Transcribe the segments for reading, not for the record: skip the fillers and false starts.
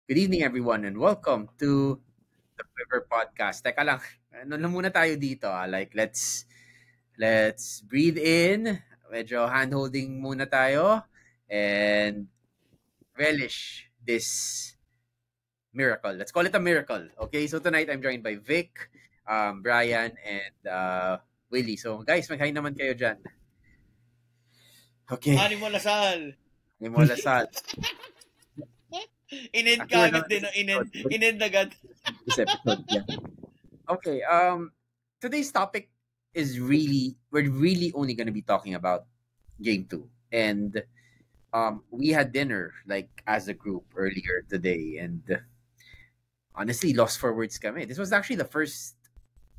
Good evening, everyone, and welcome to the Quiver Podcast. Teka lang, ano lang muna tayo dito. Like, let's breathe in. Medyo hand-holding muna tayo and relish this miracle. Let's call it a miracle. Okay, so tonight I'm joined by Vic, Brian, and Willie. So, guys, mag-hi naman kayo dyan. Okay. Ani mo Lasal. Ni mo Lasal. Inend ka agad din. Inend agad. This episode, yeah. Okay, today's topic is we're really only going to be talking about Game 2. And we had dinner, like, as a group earlier today. And honestly, lost for words kami. This was actually the first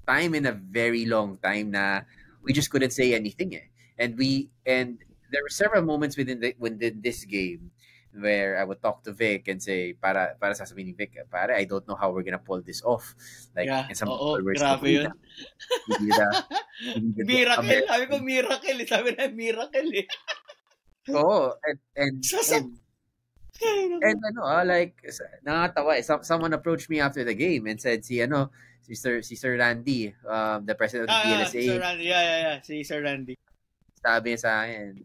time in a very long time na we just couldn't say anything. And there were several moments within this game where I would talk to Vic and say, para sasabihin ni Vic, pare, I don't know how we're gonna pull this off. Like, Yeah, and some oo, people were grabe yun. Miracle. Sabi ko miracle. Sabi na miracle eh. Oo. And like, nakakatawa eh. Someone approached me after the game and said, si Sir Randy, the president of the DLSA. Sir Randy. Yeah. Si Sir Randy. Sabi niya sa akin,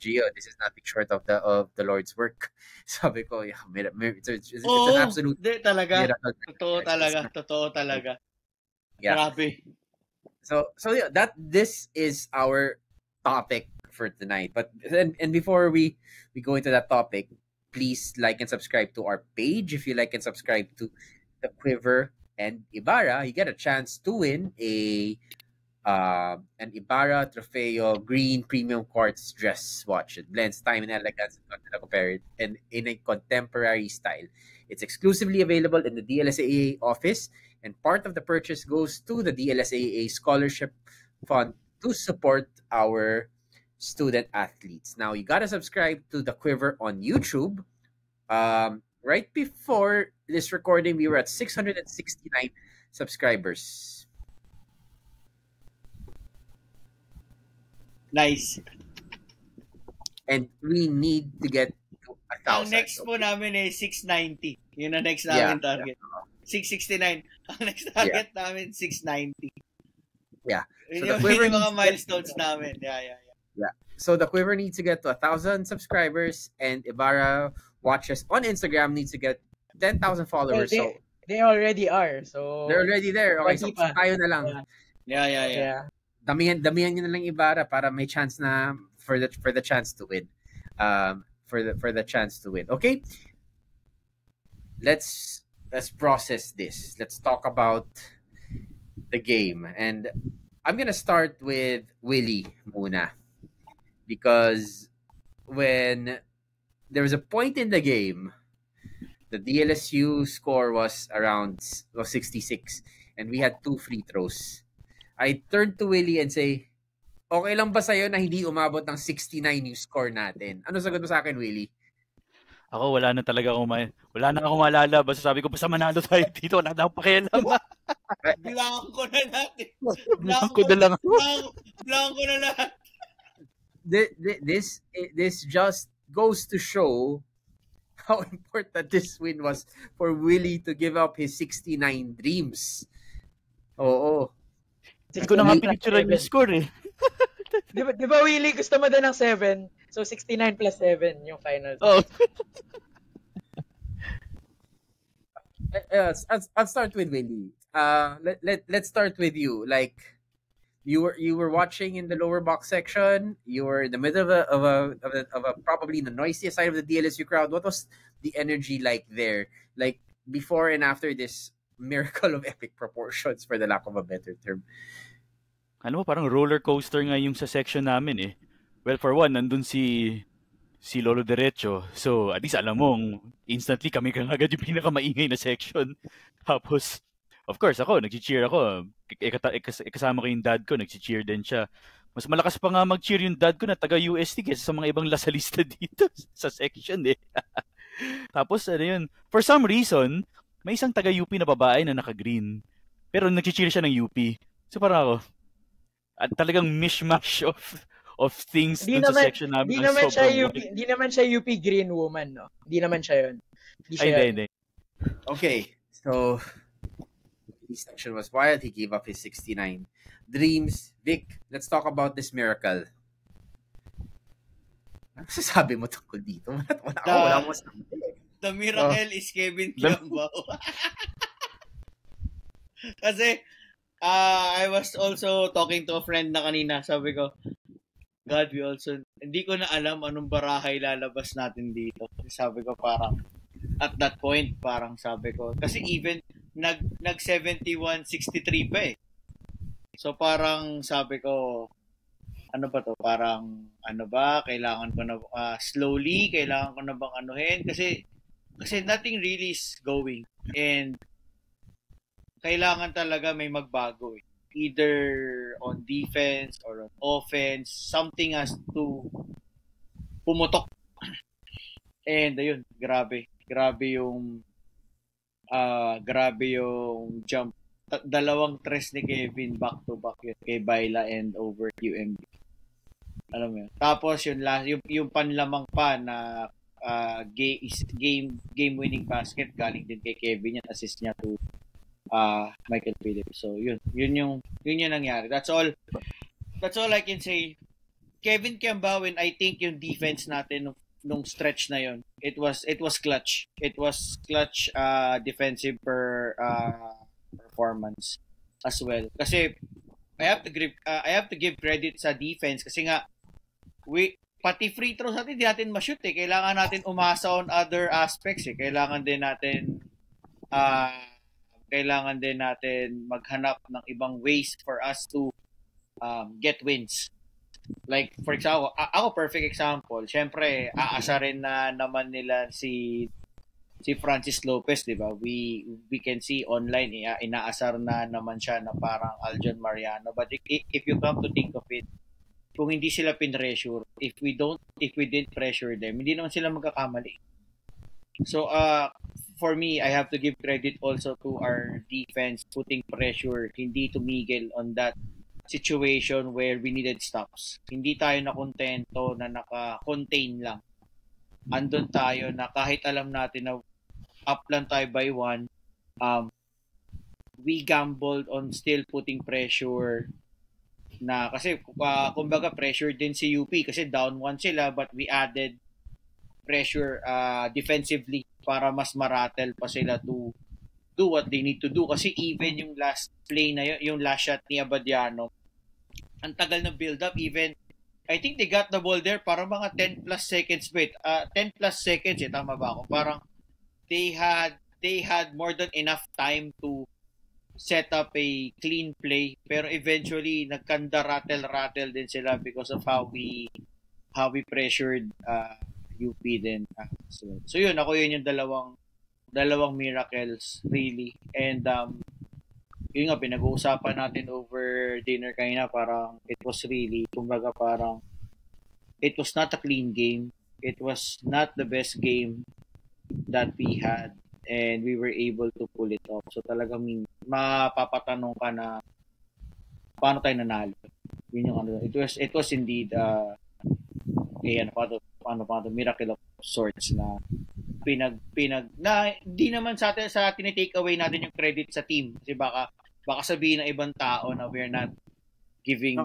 Gio, this is nothing short of the Lord's work. Sabi ko, yeah, it's an absolute talaga. miracle. Totoo talaga. Yeah. Grabe. So yeah, this is our topic for tonight. But and before we go into that topic, please like and subscribe to our page. If you like and subscribe to the Quiver and Ibarra, you get a chance to win an Ibarra Trofeo green premium quartz dress watch. It blends time and elegance and in a contemporary style. It's exclusively available in the DLSAA office, and part of the purchase goes to the DLSAA Scholarship Fund to support our student athletes. Now, you gotta subscribe to the Quiver on YouTube. Right before this recording, we were at 669 subscribers. Nice. And we need to get to 1,000. Ang next po namin ay 690. Yun ang next namin target. 669. Ang next target namin, 690. Yeah. So the Quiver yung mga milestones namin. Yeah. So the Quiver needs to get to 1,000 subscribers, and Ibarra Watches on Instagram needs to get 10,000 followers. Well, they already are. So they're already there. Okay, so tayo na lang. Yeah. Damihan nyo na lang Ibarra para may chance na for the chance to win. For the chance to win. Okay? Let's process this. Let's talk about the game. And I'm gonna start with Willie muna. Because when there was a point in the game, the DLSU score was 66, and we had 2 free throws. I turned to Willie and say, okay lang ba sa'yo na hindi umabot ng 69 yung score natin? Ano sagot mo sa akin, Willie? Ako, wala na akong maalala. Basta sabi ko, basta manalo tayo dito. Wala na akong pakialam. Blanco na natin. Blanco na lang. Blanco na lahat. This just goes to show how important this win was for Willie to give up his 69 dreams. Oo. Hindi ko na nga pinicturean yung score eh. Di ba Willie, gusto mo din ng 7? So 69 plus 7 yung final. Oh. I'll start with Willie. Let's start with you. Like, you were watching in the lower box section. You were in the middle of a probably the noisiest side of the DLSU crowd. What was the energy like there? Like before and after this miracle of epic proportions, for the lack of a better term. Ano mo, parang roller coaster nga yung sa section namin eh. Well, for one, nandun si Lolo Derecho. So, at least alam mong instantly kami kang agad yung pinakamaingay na section. Tapos, of course, nag-cheer ako. Kasama ko yung dad ko, nag-cheer din siya. Mas malakas pa nga mag-cheer yung dad ko na taga-UST kaysa sa mga ibang lasalista dito sa section eh. Tapos, for some reason, may isang taga-UP na babae na naka-green. Pero nag-cheer siya ng UP. So, parang ako, at talagang mishmash of things dun sa section namin. Di naman siya UP Green Woman, no? Di naman siya yun. Hindi. Okay, so this section was wild. He gave up his 69 dreams. Vic, let's talk about this miracle. Ano sasabi mo tungkol dito? Wala akong masabi. The miracle is Kevin Kiambao. Kasi, I was also talking to a friend na kanina. Sabi ko, God, hindi ko na alam anong barahay lalabas natin dito. Sabi ko parang, at that point, parang sabi ko, kasi even, nag 71-63 pa eh. So parang sabi ko, ano ba to? Parang, ano ba? Kailangan ko na, slowly, kailangan ko na bang anuhin? Kasi nothing really is going. And, kailangan talaga may magbago eh. Either on defense or on offense, something has to pumutok. And ayun, grabe yung jump. Dalawang tres ni Kevin back to back yun kay Baila and over UMB. Alam mo yun. Tapos yung panlamang pa na game winning basket galing din kay Kevin, yung assist niya to Michael Phillips. So yun yung nangyari. That's all I can say. Kevin Kiambao, and I think yung defense natin nung stretch na yun, it was clutch. It was clutch defensive performance as well. Kasi I have to give credit sa defense kasi nga pati free throws natin hindi natin ma-shoot eh. Kailangan natin umasa on other aspects eh. Kailangan din natin maghanap ng ibang ways for us to get wins. Like, for example, ako perfect example, syempre, aasa rin na naman nila si Francis Lopez, di ba? We can see online, inaasar na naman siya na parang Aljon Mariano. But if you come to think of it, kung hindi sila pinressure, if we didn't pressure them, hindi naman sila magkakamali. So, for me, I have to give credit also to our defense putting pressure, hindi tumigil on that situation where we needed stops. Hindi tayo nakontento na naka-contain lang. Andun tayo na kahit alam natin na up lang tayo by one, we gambled on still putting pressure na kasi kumbaga pressure din si UP kasi down one sila but we added pressure defensively para mas maratel pa sila to do what they need to do kasi even yung last play na yung last shot ni Abadiano, ang tagal ng build up, even I think they got the ball there parang mga 10 plus seconds 10 plus seconds tama ba ako, parang they had more than enough time to set up a clean play pero eventually nagkanda rattle din sila because of how we pressured UP din. So yun yung dalawang miracles really, and yun nga pinag-uusapan natin over dinner kanina, parang it was really kumbaga parang it was not a clean game, it was not the best game that we had and we were able to pull it off. So talagang mapapatanong ka na paano tayo nanalo. Yun yung it was indeed miracle of sorts na pinag na di naman sa tinitake away natin yung credit sa team kasi baka sabihin ng ibang tao na we're not giving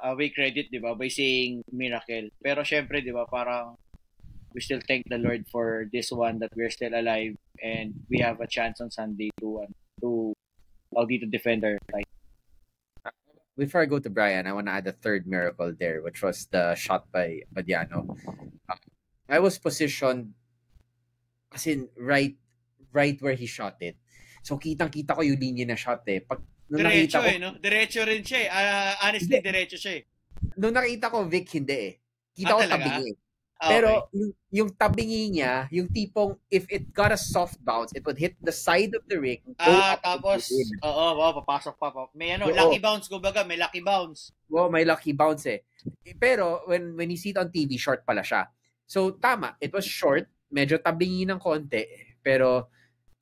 away credit, di ba, by saying miracle. Pero syempre, di ba, parang we still thank the Lord for this one that we're still alive and we have a chance on Sunday to defend our right. Before I go to Brian, I want to add a third miracle there, which was the shot by Badiano. I was positioned kasi right where he shot it. So kitang-kita ko yung linya na shot eh. Pag diretso no? Diretso rin siya eh. Honestly, diretso siya eh. Nung nakita ko, Vic, hindi eh. Kita ko tabingi. Okay. Pero yung tabingi niya, yung tipong if it got a soft bounce, it would hit the side of the ring. Tapos, papasok pa. May lucky bounce, kumbaga, may lucky bounce. May lucky bounce eh. Pero when you see it on TV, short pala siya. So, tama. It was short. Medyo tabingi ng konti. Pero,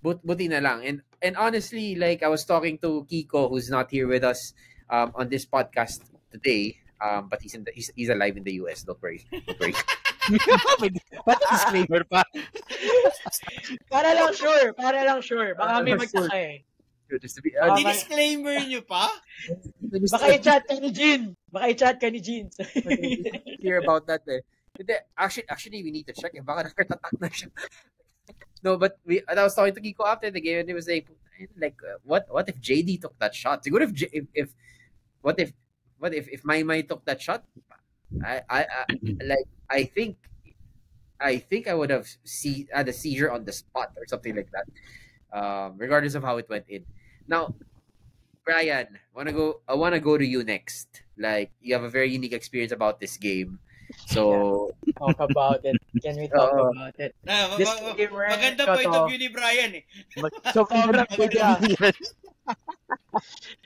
buti na lang. And honestly, like I was talking to Kiko, who's not here with us on this podcast today, but he's alive in the US. Don't worry. Ba't disclaimer pa? Para lang sure. Baka may magtaka eh. Just to be, Disclaimer nyo pa? Baka i-chat ka ni Jean. Hear about that eh. Actually, we need to check if baka nakatatak na siya. No, but I was talking to Kiko after the game and he was like, what if JD took that shot? Siguro if Mai took that shot, I think I would have had a seizure on the spot or something like that. Regardless of how it went in. Now, Brian, I wanna go to you next. Like, you have a very unique experience about this game. So Talk about it. Can we talk about it? Disclaimer, Maganda point of view ni Brian eh. So, sobrang ganda.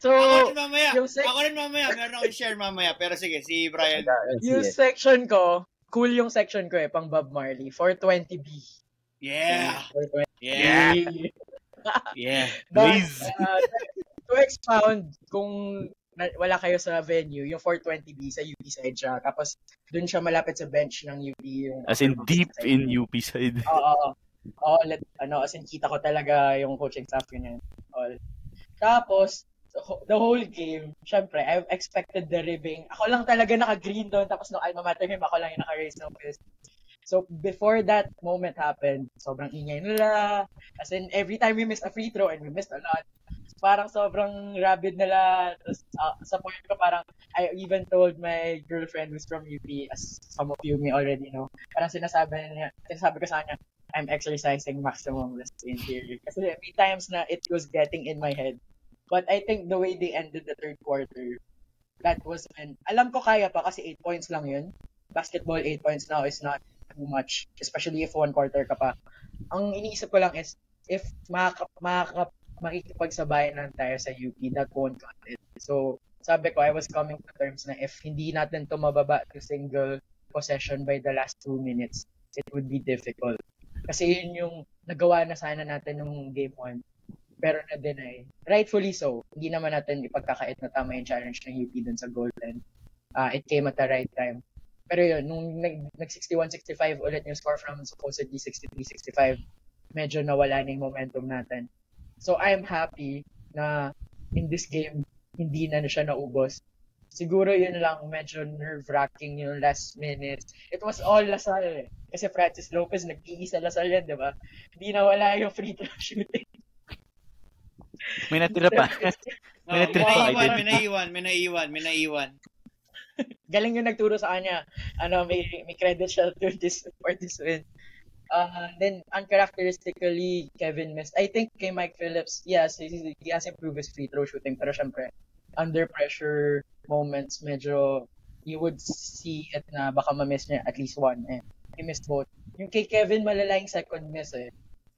So, Ako rin mamaya. Meron akong share mamaya. Pero sige, si Brian. yung section ko, cool yung section ko eh, pang Bob Marley. 420B. Yeah. 420B. Yeah. But, to expound, kung wala kayo sa venue, yung 420B sa UP side siya. Tapos, dun siya malapit sa bench ng UP. Yung, as in, deep in UP side. Oo. As in, kita ko talaga yung coaching staff yun yan. All. Tapos, the whole game, syempre, I've expected the ribbing. Ako lang talaga naka-green doon. Tapos, no alma mater him, ako lang yung naka-raise ng fist. So, before that moment happened, sobrang ingay nila. As in, every time we missed a free throw, and we missed a lot, parang sobrang rabid nila. Sa point ko, parang, I even told my girlfriend who's from UP, as some of you may already know, parang sinasabi ko sa kanya, I'm exercising maximum restraint here. Kasi may times na it was getting in my head. But I think the way they ended the third quarter, that was when, alam ko kaya pa kasi 8 points lang yun. Basketball, 8 points now is not too much, especially if 1 quarter ka pa. Ang iniisip ko lang is, if makikipagsabayan tayo sa UP, that won't cut it. So, sabi ko, I was coming to terms na if hindi natin to mababa to single possession by the last 2 minutes, it would be difficult. Kasi yun yung nagawa na sana natin nung game 1, pero na-deny. Rightfully so. Hindi naman natin ipagkakait na tama yung challenge ng UP dun sa goal line. It came at the right time. Pero yun, nung nag-61-65 ulit yung score from supposedly 63-65, medyo nawala na yung momentum natin. So, I'm happy na in this game, hindi na siya naubos. Siguro yun lang, medyo nerve-wracking yung last minutes. It was all Lasal eh. Kasi Francis Lopez, nag-iisa Lasal yan, di ba? Hindi nawala yung free throw shooting. May natira pa. May naiwan. Galing yung nagturo sa kanya. May credit siya for this win. Then, uncharacteristically, Kevin missed. I think kay Mike Phillips, yes, he has improved his free throw shooting. Pero syempre, under pressure moments, medyo you would see it na baka ma-miss niya at least one. He missed both. Yung kay Kevin, malala yung second miss eh.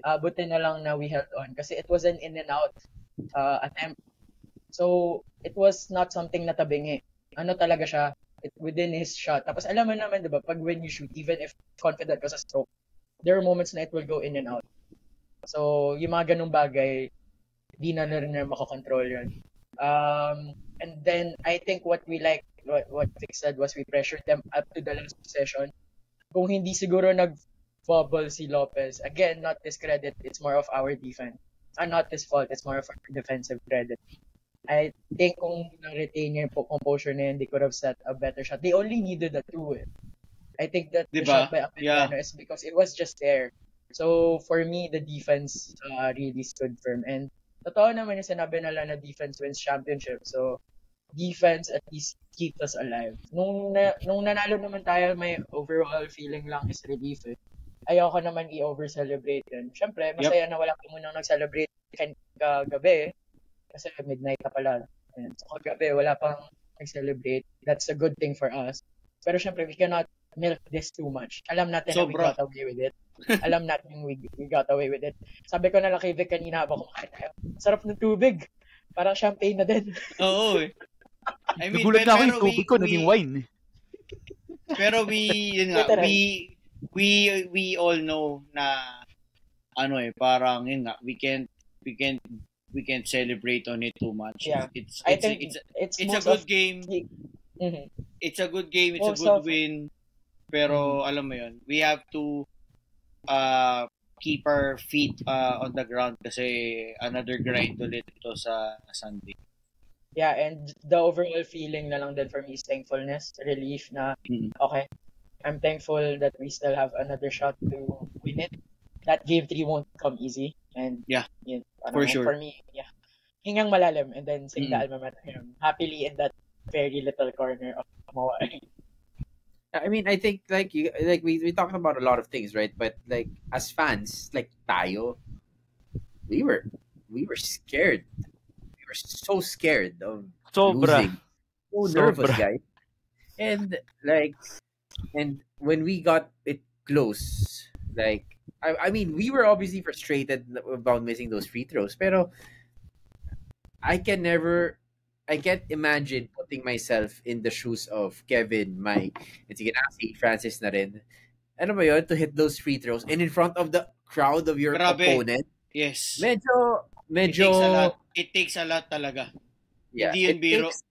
Buti na lang na we held on. Kasi it was an in and out attempt. So, it was not something na tabingi. Talaga siya, within his shot. Tapos alam mo naman, diba, pag when you shoot, even if confident ka sa stroke, there are moments na it will go in and out. So, yung mga ganung bagay, di na rin na makakontrol yun. And then, I think what we like, what Vic said was we pressured them up to the last possession. Kung hindi siguro nag-bubble si Lopez, again, not his credit, it's more of our defense. Not his fault, it's more of our defensive credit. I think kung na-retain niya yung composure na yun, they could have set a better shot. They only needed a 2 eh. I think that the shot by Apitano is because it was just there. So, for me, the defense really stood firm. And totoo naman yung sinabi nila na defense wins championship. So, defense at least keeps us alive. Nung nanalo naman tayo, may overall feeling lang is relief eh. Ayoko naman i-over-celebrate yun. Siyempre, masaya na wala ko munang nag-celebrate kagabi eh. Kasi midnight na pala. So, kagabi, wala pang nag-celebrate. That's a good thing for us. Pero syempre, we cannot milk this too much. Alam natin na we got away with it. Alam natin we got away with it. Sabi ko na lang kay Vic kanina habang kumakain tayo. Sarap ng tubig. Parang champagne na din. Oo eh. I mean, nagulat na ako yung tubig ko, naging wine. Pero we all know na parang yun nga, we can't celebrate on it too much. Yeah. It's a good game. Mm-hmm. It's a good game. It's a good win. Pero alam mo yun, we have to keep our feet on the ground kasi another grind ulit ito sa Sunday. Yeah, and the overall feeling na lang din for me is thankfulness, relief na, okay, I'm thankful that we still have another shot to win it. That game 3 won't come easy. And Yeah, yun, for sure. For me, yeah. Hingang malalim and then sing the alma mater hymn happily in that very little corner of Mawai. I mean, I think we talked about a lot of things, right? But like as fans, like tayo, we were scared. We were so scared of Sobra. losing. So nervous, Sobra. guys. And when we got it close, like I mean, we were obviously frustrated about missing those free throws, pero I can't imagine putting myself in the shoes of Kevin, Mike, and sige na, si Francis na rin. Ano ba yun? To hit those free throws and in front of the crowd of your Grabe. opponent. Yes. Medyo, It takes a lot talaga. yeah. Hindi yun it biro. takes-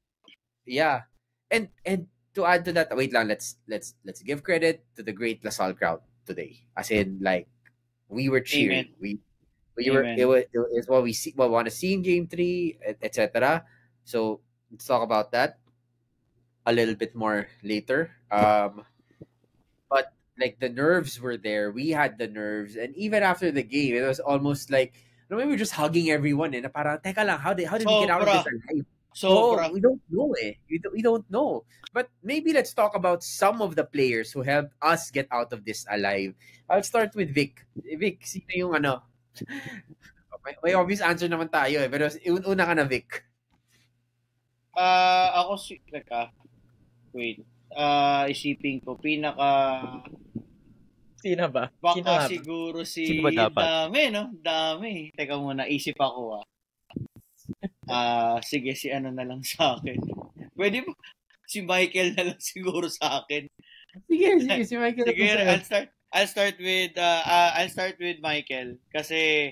yeah. And to add to that, wait lang, let's give credit to the great LaSalle crowd today. As in, like, we were cheering. Amen. We were, Amen. it's what we want to see in game 3, etc. So let's talk about that a little bit more later. But like the nerves were there. We had the nerves, and even after the game, it was almost like we were just hugging everyone. And parang, teka lang, how did we get out of this alive? Sobra. We don't know eh. We don't know. But maybe let's talk about some of the players who helped us get out of this alive. I'll start with Vic. Vic, sino yung ano? May obvious answer naman tayo eh. Pero una ka na, Vic. Ako wait. Isipin ko Sino ba? baka siguro si Sino ba dapat? Dami. Teka muna, isip ako sige, si ano na lang sa akin. Pwede ba? Si Michael na lang siguro sa akin. Sige, si Michael. Sige, I'll start with Michael kasi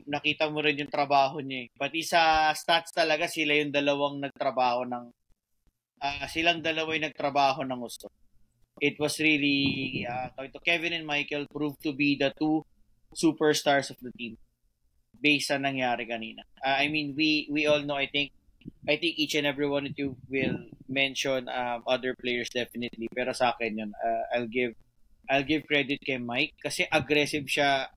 nakita mo rin yung trabaho niya eh. Pati sa stats talaga silang dalawa yung nagtrabaho ng gusto. It was really Kevin and Michael proved to be the two superstars of the team based sa nangyari kanina. I mean, we all know, I think each and every one of you will mention other players definitely, pero sa akin yun, I'll give credit kay Mike kasi aggressive siya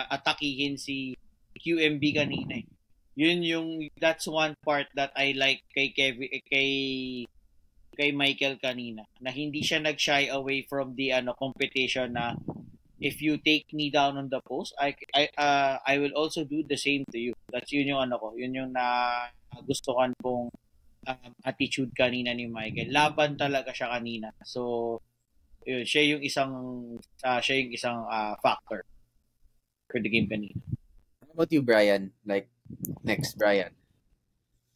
atakihin si QMB kanina. That's one part that I like kay Michael kanina, na hindi siya nag-shy away from the competition na if you take me down on the post, I will also do the same to you. That's yun yung gustuhan kong attitude kanina ni Michael. Laban talaga siya kanina. So yun, siya yung isang factor for the game kanina. How about you, Brian? Like, next, Brian.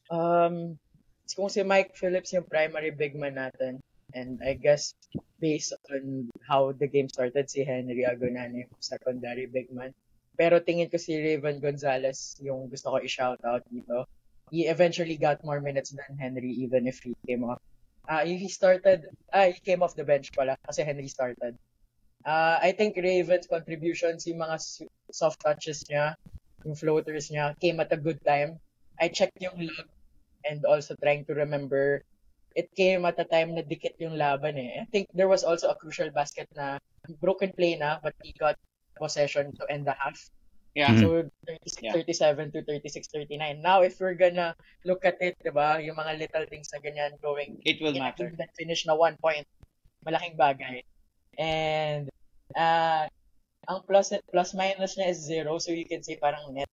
Kung si Mike Phillips yung primary big man natin, and I guess based on how the game started, si Henry Agonano yung secondary big man. Pero tingin ko si Raven Gonzalez yung gusto ko i-shoutout dito. He eventually got more minutes than Henry even if he came off. He came off the bench pala kasi Henry started. I think Raven's contributions, yung mga soft touches niya, yung floaters niya, came at a good time. I checked yung log and also trying to remember, it came at a time na dikit yung laban eh. I think there was also a crucial basket na broken play na, but he got possession to end the half. Yeah. So 37 to 36-39. Now if we're gonna look at it, diba, yung mga little things na ganyan going, It will matter. That finish na 1 point, malaking bagay. And ang plus minus niya is 0, so you can say parang net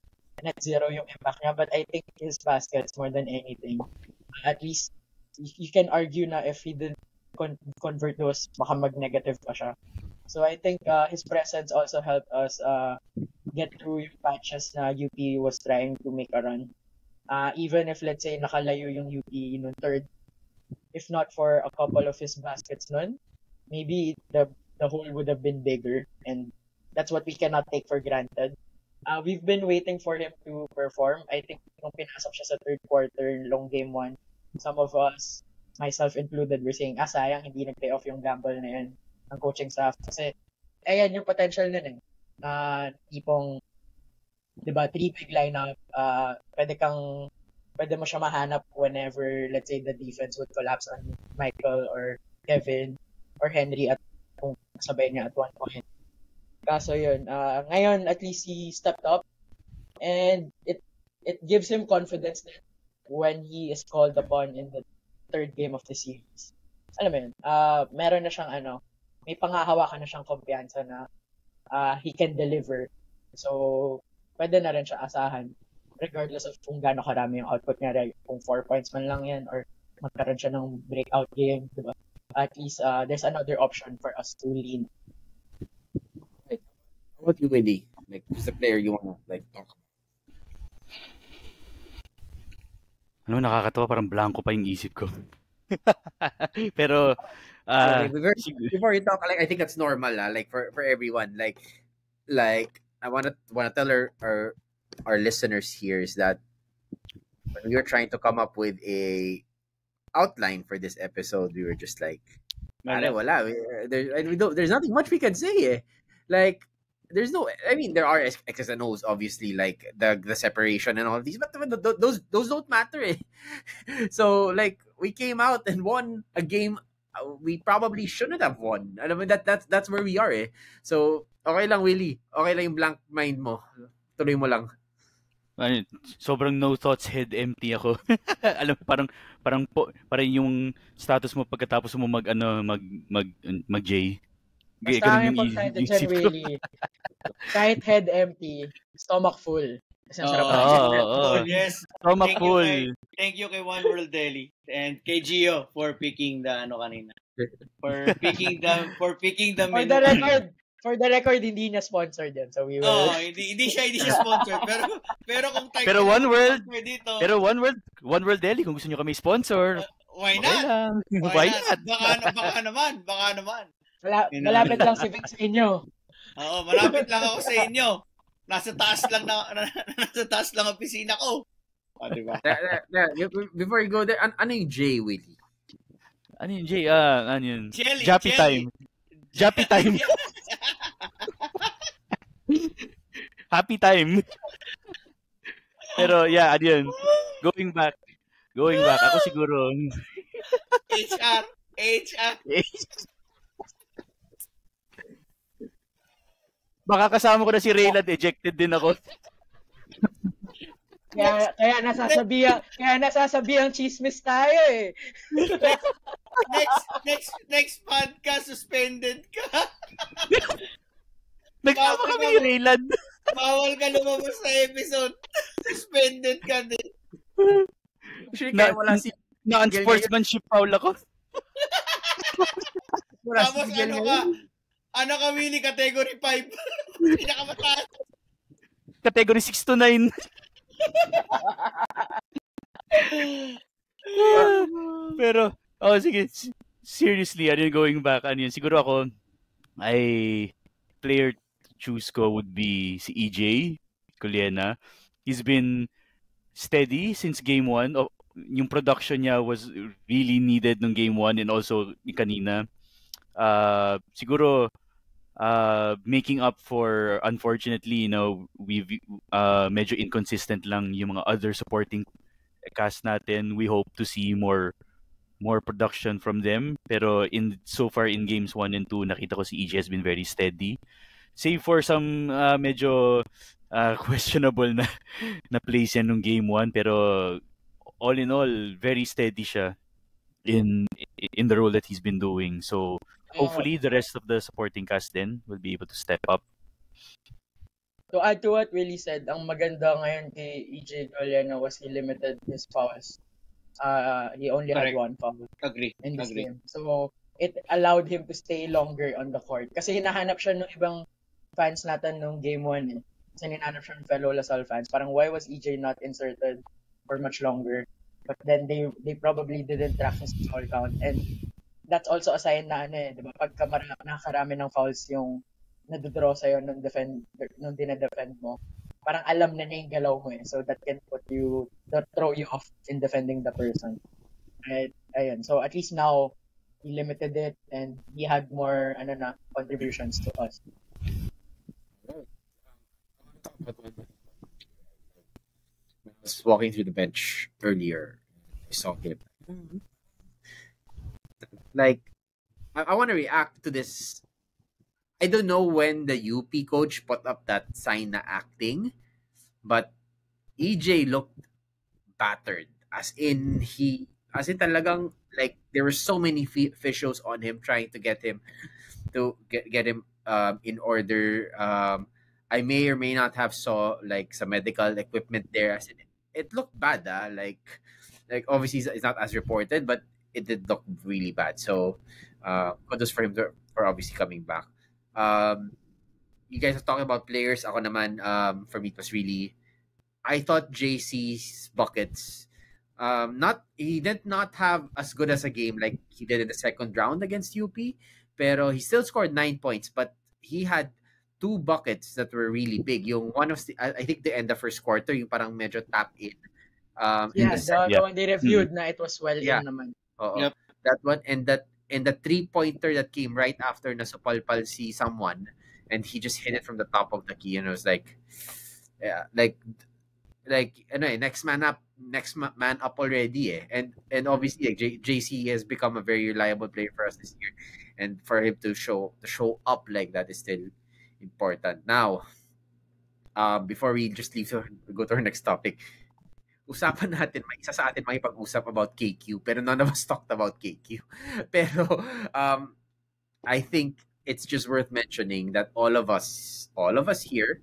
0 yung impact niya, but I think his baskets more than anything. At least you can argue na if he didn't convert those, baka mag-negative pa siya. So I think his presence also helped us get through yung patches na UP was trying to make a run. Even if, let's say, nakalayo yung UP nun third, if not for a couple of his baskets nun, maybe the hole would have been bigger, and that's what we cannot take for granted. We've been waiting for him to perform. I think nung pinasok siya sa third quarter, long game 1, some of us myself included, were saying, sayang, hindi nag-pay off yung gamble na yun ng coaching staff. Kasi, ayan yung potential nun tipong, di ba, 3 big lineup, pwede mo siya mahanap whenever, let's say, the defense would collapse on Michael or Kevin or Henry at kung sabay niya at one point. Kaso yun, ngayon at least he stepped up and it gives him confidence that when he is called upon in the third game of the series. Alam mo yun, meron na siyang may pangahawakan na siyang kumpiyansa na he can deliver. So, pwede na rin siya asahan regardless of kung gaano karami yung output niya, kung 4 points man lang yan or magkaroon siya ng breakout game, diba? At least there's another option for us to lean. What you Willie? Like, who's the player you wanna talk about? Nakakatawa, parang blanco pa yung isip ko. Pero before you talk, I think that's normal, like for everyone. Like I wanna tell our listeners here is that when we were trying to come up with a outline for this episode, we were just like, wala. There's nothing much we can say. Like, there's no, I mean, there are X's and O's, obviously, like the separation and all of these, but those don't matter. So, like, we came out and won a game we probably shouldn't have won. Alam mo, that's where we are. So, okay lang, Willie. Okay lang yung blank mind mo. Tuloy mo lang. Sobrang no thoughts, head empty ako. Alam mo, parang yung status mo pagkatapos mo mag J. Basta ang importante dyan, Willie. Kahit head empty, stomach full. Yes. Stomach full. Thank you kay One World Deli and kay Gio for picking the kanina. For picking the menu. For the record, hindi niya sponsored yan. So we will... hindi siya sponsored. Pero kung type pero One World dito. Pero One World Deli, kung gusto niyo kami sponsor, why not? Why not? Baka naman. Malapit lang si Vic sa inyo. Oo, malapit lang ako sa inyo. Nasa taas lang ang opisina ko. Diba? Before you go there, ano yung J, Willie? Ano yung J? Ano yun? Jappy time. Jappy time. Happy time. Pero yeah, ano yun? Going back. Ako siguro. HR. Baka kasama ko na si Rayland, ejected din ako. Kaya nasasabi ang chismis tayo eh. Next podcast, suspended ka. Nagkama kami ni Rayland. Bawal ka lumabas sa episode. Suspended ka din. Actually, kaya wala si... Non-sportsmanship foul ako. Tapos ano ka, Willie? Category 5. Pinakamataas. Category 6 to 9. Pero, sige. Seriously, going back, siguro ako, player to choose ko would be si EJ Culiena. He's been steady since game 1. Yung production niya was really needed nung game 1 and also kanina. Siguro, making up for, unfortunately, we've medyo inconsistent lang yung mga other supporting cast natin. We hope to see more production from them. Pero so far in games 1 and 2, nakita ko si EJ has been very steady. Save for some medyo questionable na plays yan nung game 1, pero all in all, very steady siya in the role that he's been doing. So hopefully the rest of the supporting cast then will be able to step up. To add to what Willie said, ang maganda ngayon kay EJ Culiena was he limited his fouls. He only had one foul in this game. So it allowed him to stay longer on the court. Kasi hinahanap siya ng ibang fans natin nung game 1 eh. Kasi hinahanap siya ng fellow Lasal fans. Parang why was EJ not inserted for much longer? But then they probably didn't track his foul count. And that's also a sign na diba? Pagka nakakarami ng fouls yung nadadraw sa'yo nung dinadefend mo, parang alam na niya yung galaw mo eh. So that can throw you off in defending the person. Right? Ayun. So at least now, he limited it and he had more contributions to us. Right. I want to talk about when I was walking through the bench earlier. I saw him. Like, I want to react to this. I don't know when the UP coach put up that sign na acting, but EJ looked battered. As in talagang, like, there were so many officials on him trying to get him get him in order. I may or may not have saw like some medical equipment there. As in, it looked bad. Like obviously it's not as reported, but it did look really bad. So kudos for him for obviously coming back. Um, you guys are talking about players. Ako naman, for me, it was really, I thought JC's buckets, not he did not have as good as a game like he did in the second round against UP, pero he still scored 9 points. But he had two buckets that were really big. Yung one of the, I think the end of first quarter, yung parang medyo tap in. And Yeah, the second, the Yeah. one they reviewed na it was well yeah, in naman. oo. That one and the 3-pointer that came right after na supalpal si someone and he just hit it from the top of the key and it was like, yeah, like ano man up already eh. And obviously like, JC has become a very reliable player for us this year, and for him to show up like that is still important. Now, before we just leave to go to our next topic, usapan natin, may isa sa atin makipag-usap about KQ, pero none of us talked about KQ. Pero I think it's just worth mentioning that all of us here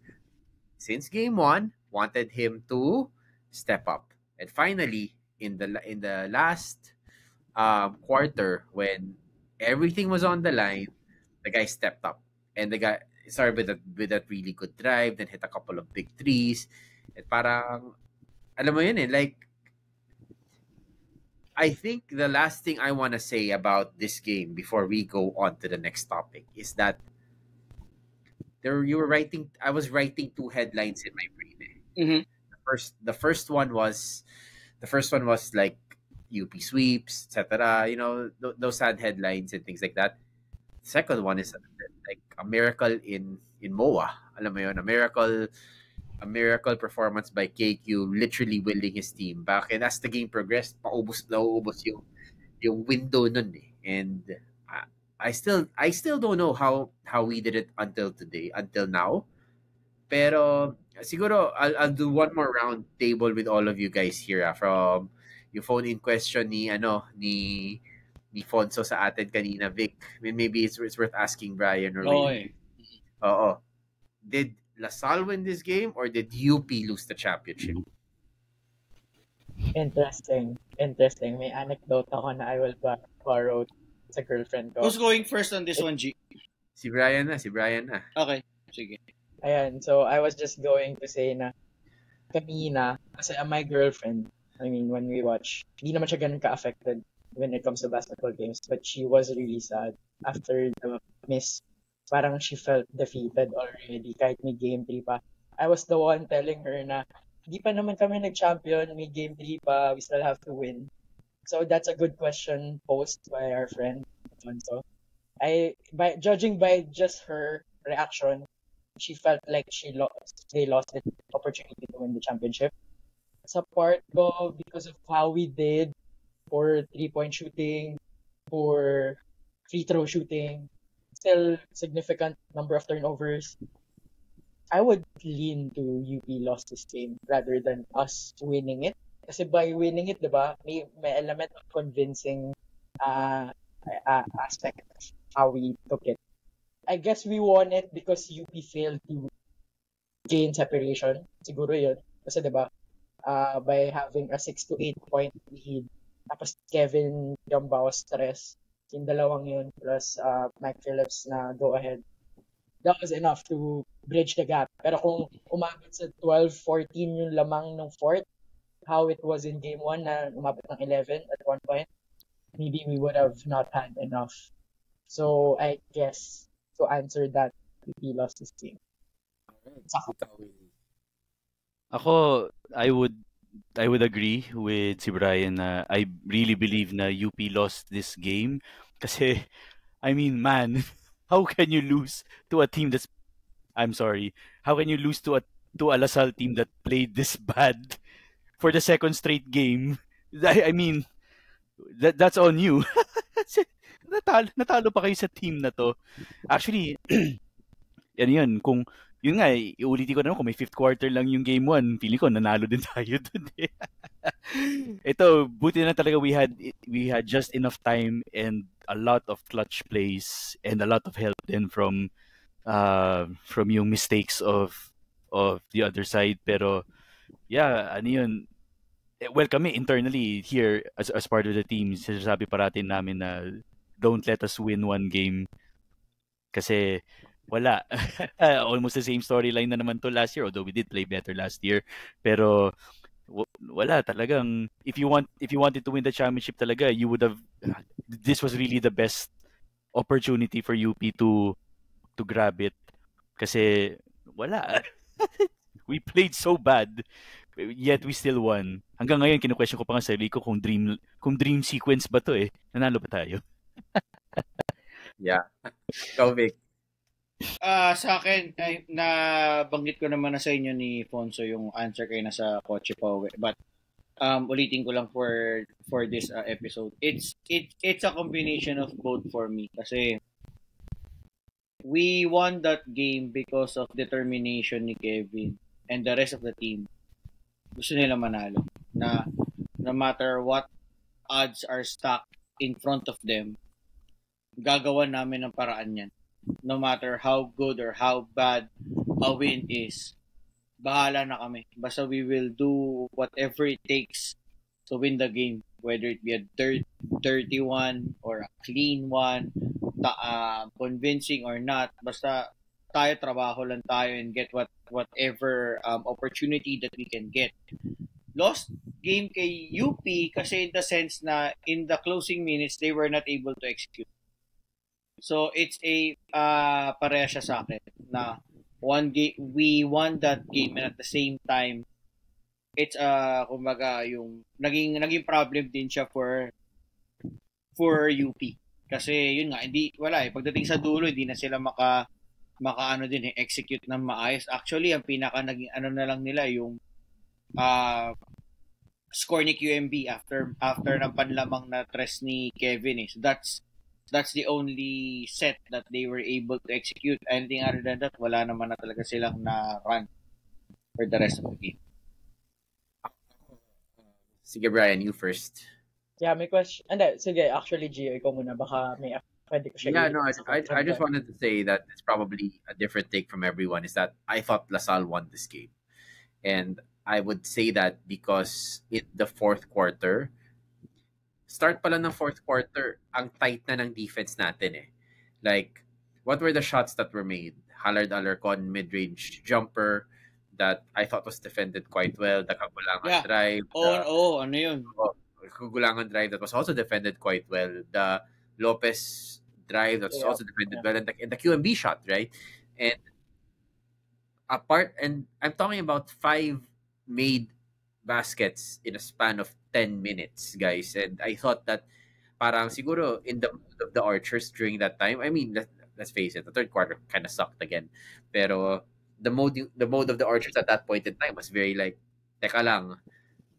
since game 1 wanted him to step up. And finally, in the last quarter, when everything was on the line, the guy stepped up, and the guy started with that really good drive, then hit a couple of big threes. At parang alam mo yun eh, like I think the last thing I want to say about this game before we go on to the next topic is that I was writing two headlines in my brain. Eh. Mm-hmm. The first one was like UP sweeps, etc. You know, those sad headlines and things like that. Second one is like a miracle in MOA. Alam mo yun, a miracle performance by KQ, literally willing his team back. And as the game progressed, nauubos yung window nun eh. And I still don't know how we did it until now. Pero siguro I'll do one more round table with all of you guys here from yung phone in question ni Fonso sa atin kanina, Vic. I mean, maybe it's worth asking Brian or Ray. Oo. Did LaSalle win this game or did UP lose the championship? Interesting. May anecdote ako na I will borrow sa girlfriend ko. Who's going first on this one, G? Si Brian na. Okay, sige. Ayan, so I was just going to say na kanina, kasi my girlfriend, I mean, when we watch, hindi naman siya ganun ka-affected when it comes to basketball games, but she was really sad after the miss. Parang she felt defeated already kahit may game 3 pa. I was the one telling her na hindi pa naman kami nag-champion, may game 3 pa, we still have to win. So that's a good question posed by our friend. So judging by just her reaction, she felt like they lost the opportunity to win the championship. Sa part ko, because of how we did for 3-point shooting, for free throw shooting, still significant number of turnovers, I would lean to UP lost this game rather than us winning it. Kasi by winning it, diba, may element of convincing aspect of how we took it. I guess we won it because UP failed to gain separation. Siguro yun. Kasi diba, by having a 6 to 8 point lead, tapos Kevin Gambao's stress, yung dalawang yun, plus Mike Phillips na go ahead. That was enough to bridge the gap. Pero kung umabot sa 12-14 yung lamang ng fourth, how it was in game 1 na umabot ng 11 at one point, maybe we would have not had enough. So I guess to answer that, we lost this game. Ako, I would I would agree with si Brian na I really believe na UP lost this game kasi I mean, man, how can you lose to a team that's I'm sorry. How can you lose to a LaSalle team that played this bad for the second straight game? I mean, that's on you. Natalo pa kayo sa team na to. Actually, yan yun. Kung, yun nga, iulitin ko na kung may fifth quarter lang yung game 1, feeling ko nanalo din tayo dun eh. Ito, buti na talaga we had just enough time and a lot of clutch plays and a lot of help then from yung mistakes of the other side. Pero yeah, ano yun, well, kami internally here as part of the team, sinasabi parating namin na don't let us win one game kasi wala. Almost the same storyline na naman to last year, although we did play better last year. Pero wala talagang if you wanted to win the championship talaga, you would have this was really the best opportunity for UP to grab it kasi wala. We played so bad yet we still won. Hanggang ngayon kinu-question ko pa nga sarili ko kung dream sequence ba to eh. Nanalo pa tayo. Yeah. Go Vic. Sa akin, nabanggit ko naman na sa inyo ni Fonso yung answer kayo na sa Kotse Pauwi. But ulitin ko lang for this episode. It's a combination of both for me kasi we won that game because of determination ni Kevin and the rest of the team. Gusto nila manalo. Na no matter what odds are stacked in front of them, gagawan namin ng paraan yan. No matter how good or how bad a win is, bahala na kami. Basta we will do whatever it takes to win the game. Whether it be a dirty one or a clean one, convincing or not. Basta tayo, trabaho lang tayo and get whatever opportunity that we can get. Lost game kay UP kasi in the sense na in the closing minutes, they were not able to execute. So, it's a pareha siya sa akin na we won that game and at the same time, it's kumbaga yung naging problem din siya for UP. Kasi yun nga, wala eh. Pagdating sa dulo, hindi na sila maka execute ng maayos. Actually, ang pinaka naging na lang nila yung score ni QMB after ng panlamang na tres ni Kevin eh. So that's the only set that they were able to execute. Anything other than that, wala naman na talaga silang na run for the rest of the game. Sige Brian, you first. Yeah, may question. Sige, actually Gio, ikaw muna. Baka may pwede ko siya. Yeah, no, I just wanted to say that it's probably a different take from everyone is that I thought LaSalle won this game. And I would say that because in the fourth quarter, start pala ng fourth quarter, ang tight na ng defense natin eh. Like, what were the shots that were made? Hallard Alarcon mid-range jumper that I thought was defended quite well. The Kagulangan drive. Ano yun? Kagulangan drive that was also defended quite well. The Lopez drive that was also defended well. And the QMB shot, right? And I'm talking about 5 made baskets in a span of 10 minutes, guys. And I thought that parang siguro in the mood of the Archers during that time, I mean, let's face it, the third quarter kind of sucked again. Pero the mode of the Archers at that point in time was very like, teka lang,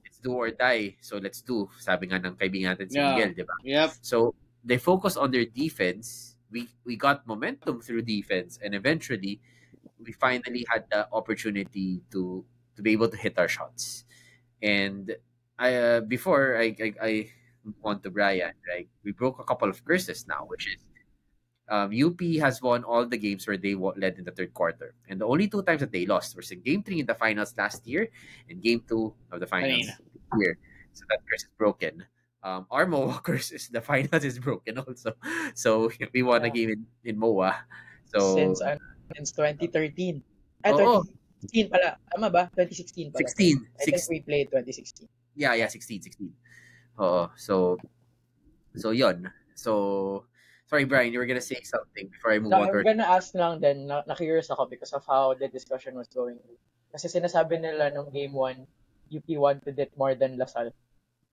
let's do or die. So let's do. Sabi nga ng kaibigan natin si Miguel, di ba? Yep. So they focused on their defense. We got momentum through defense, and eventually we finally had the opportunity to be able to hit our shots. And before I move on to Brian, right? We broke a couple of curses now, which is UP has won all the games where they led in the third quarter, and the only 2 times that they lost was in Game 3 in the finals last year and Game 2 of the finals this year. So that curse is broken. Our MOA curse is the finals is broken also. So we won a game in MOA. So since 2013. 2016 pala. Tama ba? 2016 pala. 16. I think we played 2016. Yeah, 16. So yun. So, sorry Brian, you were gonna say something before I move on. I'm gonna ask lang then, na-curious ako because of how the discussion was going. Kasi sinasabi nila nung game 1, UP wanted it more than Lasal.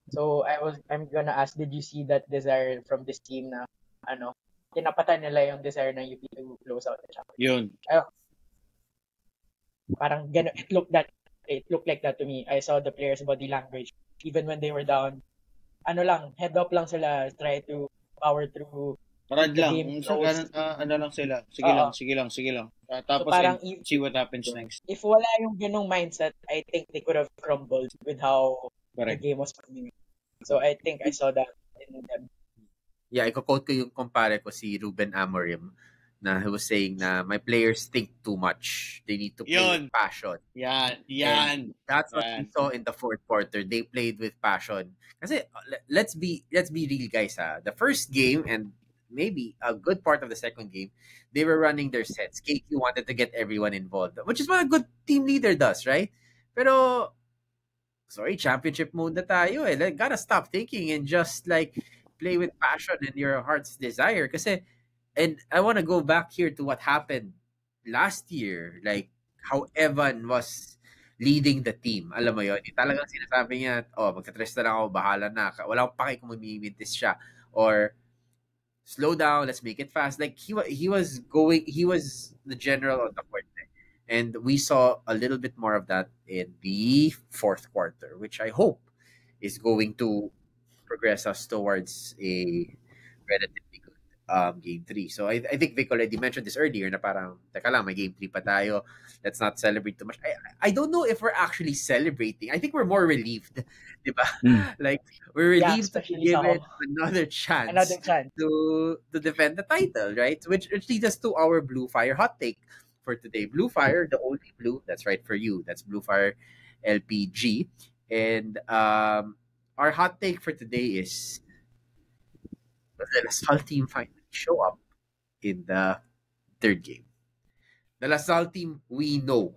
So I'm gonna ask, did you see that desire from this team na tinapatan nila yung desire ng UP to close out the championship? Yun. Parang gano'n, it looked like that to me. I saw the players' body language even when they were down. Head up lang sila, try to power through. Rad the lang. game So, close. lang sila. Sige lang. Tapos, parang see what happens next. If wala yung ganong mindset, I think they could have crumbled with how the game was coming. So, I think I saw that in them. Yeah, i-quote ko yung kumpare ko si Ruben Amorim na he was saying na my players think too much. They need to play with passion. Yan. And that's what we saw in the fourth quarter. They played with passion. Kasi let's be real, guys. The first game and maybe a good part of the second game, they were running their sets. KQ wanted to get everyone involved, which is what a good team leader does, right? Pero championship mode na tayo eh. Like, gotta stop thinking and just like play with passion and your heart's desire. Kasi, and I want to go back here to what happened last year. Like, how Evan was leading the team. Alam mo yun? Talagang sinasabi niya, magtatres na lang ako, bahala na. Wala akong pake kung mamimintis siya. Or, slow down, let's make it fast. Like, he was the general on the court. And we saw a little bit more of that in the fourth quarter, which I hope is going to progress us towards a relatively good game 3. So I think Vic already mentioned this earlier na parang, teka lang, may game 3 pa tayo. Let's not celebrate too much. I don't know if we're actually celebrating. I think we're more relieved. Diba? Like, we're relieved to give it another chance to defend the title, right? Which leads us to our Blue Fire hot take for today. Blue Fire, the only blue, that's right for you. That's Blue Fire LPG. And our hot take for today is, does the LaSalle team finally show up in the third game? The LaSalle team we know.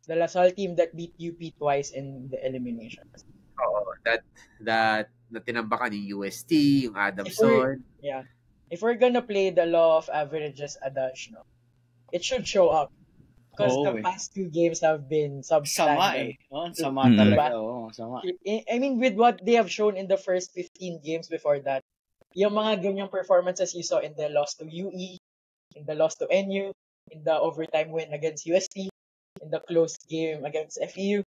The LaSalle team that beat UP twice in the elimination. That tinambakan yung UST, yung Adamson. If we're gonna play the law of averages adage, it should show up. Because the past 2 games have been substandard. Sama talaga. Sama. I mean, with what they have shown in the first 15 games before that, yung mga ganyang performances you saw in the loss to UE, in the loss to NU, in the overtime win against UST, in the close game against FEU,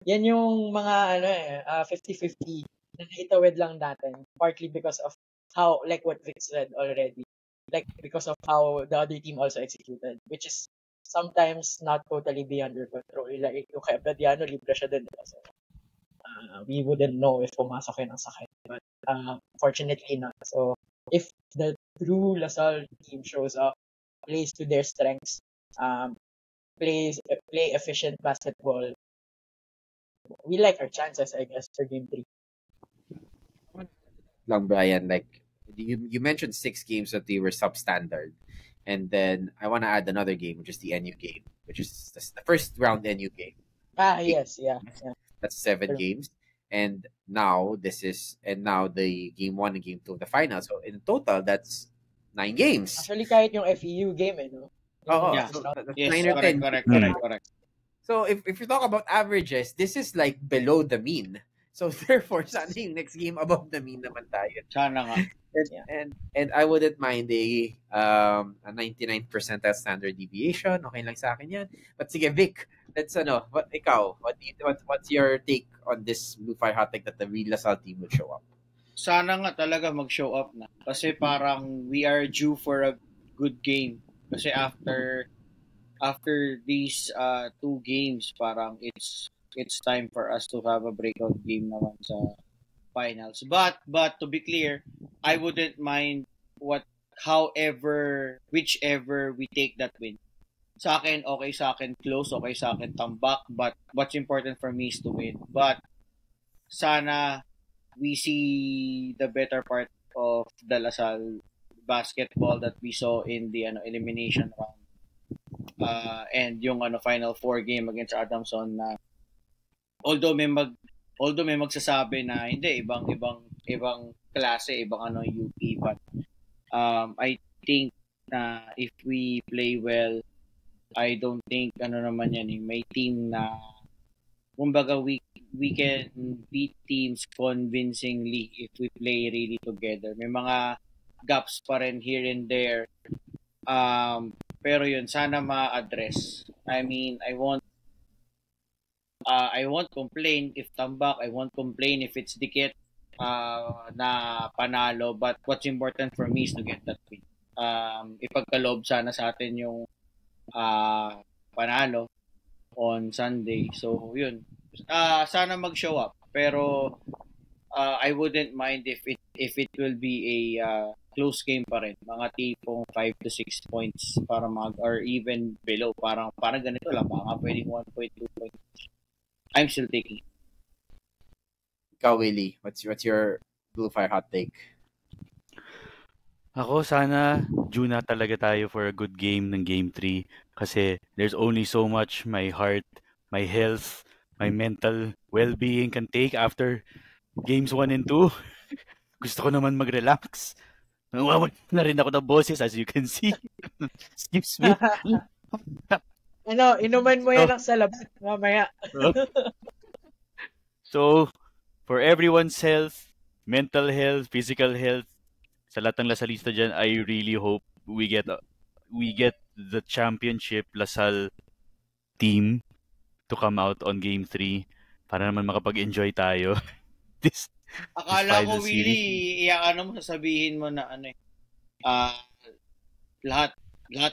yan yung mga 50-50 na naitawid lang natin, partly because of how, like what Vic said already, like because of how the other team also executed, which is sometimes not totally beyond your control. Like yung kay Bradiano, libre siya din. So, we wouldn't know if pumasok yun ang sakit. But fortunately not. So if the true LaSalle team shows up, plays to their strengths, play efficient basketball, we like our chances, I guess, for game 3. Lang, Brian, like you mentioned 6 games that they were substandard, and then I want to add another game, which is the NU game, which is the first round NU game. Yes, yeah. That's 7 games, and now the game 1 and game 2 of the final. So in total, that's 9 games. Actually, kahit yung FEU game, no? So that's 9 or 10. Correct. So if you talk about averages, this is like below the mean. So therefore, sana yung next game above the mean naman tayo. Sana nga. And I wouldn't mind a 99% standard deviation. Okay lang sa akin yan. But sige, Vic, what's your take on this Blue Fire hot take that the real LaSalle team will show up? Sana nga talaga mag-show up na. Kasi parang we are due for a good game. Kasi after these 2 games, parang it's time for us to have a breakout game naman sa finals. But to be clear, I wouldn't mind whichever we take that win. Sa akin, okay sa akin close, okay sa akin tambak, but what's important for me is to win. But sana we see the better part of the LaSalle basketball that we saw in the elimination round. And yung final 4 game against Adamson na although may magsasabi na hindi ibang klase, ibang UP, but I think na if we play well, I don't think naman yan may team na kumbaga we can beat teams convincingly if we play really together. May mga gaps pa rin here and there. Pero yun, sana ma-address. I mean, I won't complain if tambak. I won't complain if it's dikit na panalo. But what's important for me is to get that win. Ipagkaloob sana sa atin yung panalo on Sunday. So, yun. Sana mag-show up. Pero I wouldn't mind if it will be a close game pa rin. Mga tipong 5 to 6 points para or even below. Parang ganito lang. Baka pwedeng 1 point, 2 points. I'm still taking it. Ikaw, Willie, what's your Blue Fire hot take? Ako, sana due na talaga tayo for a good game ng Game 3 kasi there's only so much my heart, my health, my mental well-being can take after Games 1 and 2. Gusto ko naman mag-relax. Nawawala na rin ako ng boses as you can see. Excuse me. Inuman mo yan lang sa labas mamaya. So, for everyone's health, mental health, physical health, sa lahat ng Lasalista dyan, I really hope we get the championship Lasal team to come out on Game 3 para naman makapag-enjoy tayo. Akala ko, Willie, mo sasabihin mo na lahat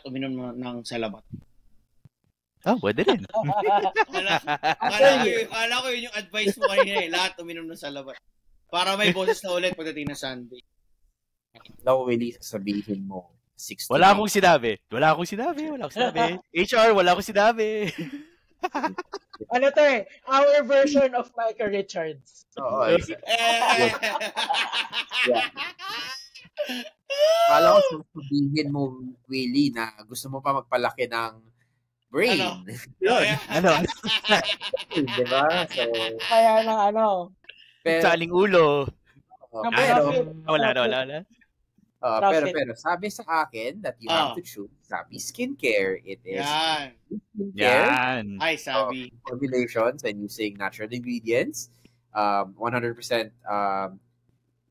uminom ng salabat. Pwede rin. Akala ko yun yung advice mo kanina lahat uminom ng salabat. Para may boses na ulit pagdating na Sunday. No, Willie, sasabihin mo 6 to 9. Wala akong sinabi. HR, wala akong sinabi. Ano to our version of Michael Richards. Oo. Kala ko sabihin mo, Willie, na gusto mo pa magpalaki ng brain. Diba? So, kaya na Saling ulo. Wala. Pero sabi sa akin that you have to choose Sabi Skincare. It is skincare. Ay, Sabi. Formulations and using natural ingredients. 100%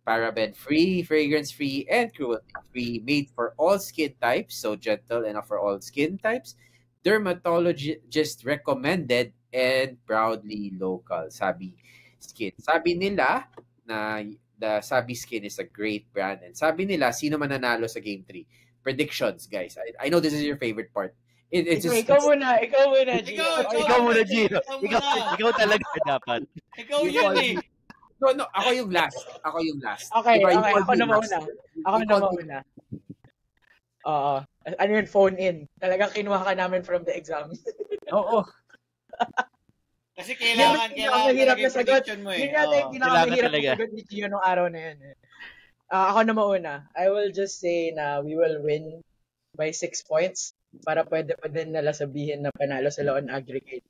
paraben-free, fragrance-free, and cruelty-free. Made for all skin types. So gentle enough for all skin types. Dermatologist recommended and proudly local. Sabi Skin. Sabi nila na the Sabi Skin is a great brand. And sabi nila, sino mananalo sa Game 3? Predictions, guys. I know this is your favorite part. Ikaw muna, Gio. Ikaw muna, Gio. Ikaw talaga dapat. Ikaw yun eh. No, ako yung last. Okay, ako na mauna. Oo. Ano yun, phone in. Talagang kinuha ka namin from the exam. Oo. Kasi kailangan mahirap na sagot. Mo eh. Yun yata yung pinakamahirap na sagot ni Gio nung araw na yun. Ako na mauna. I will just say na we will win by 6 points para pwede pa din nila sabihin na panalo sila on aggregate.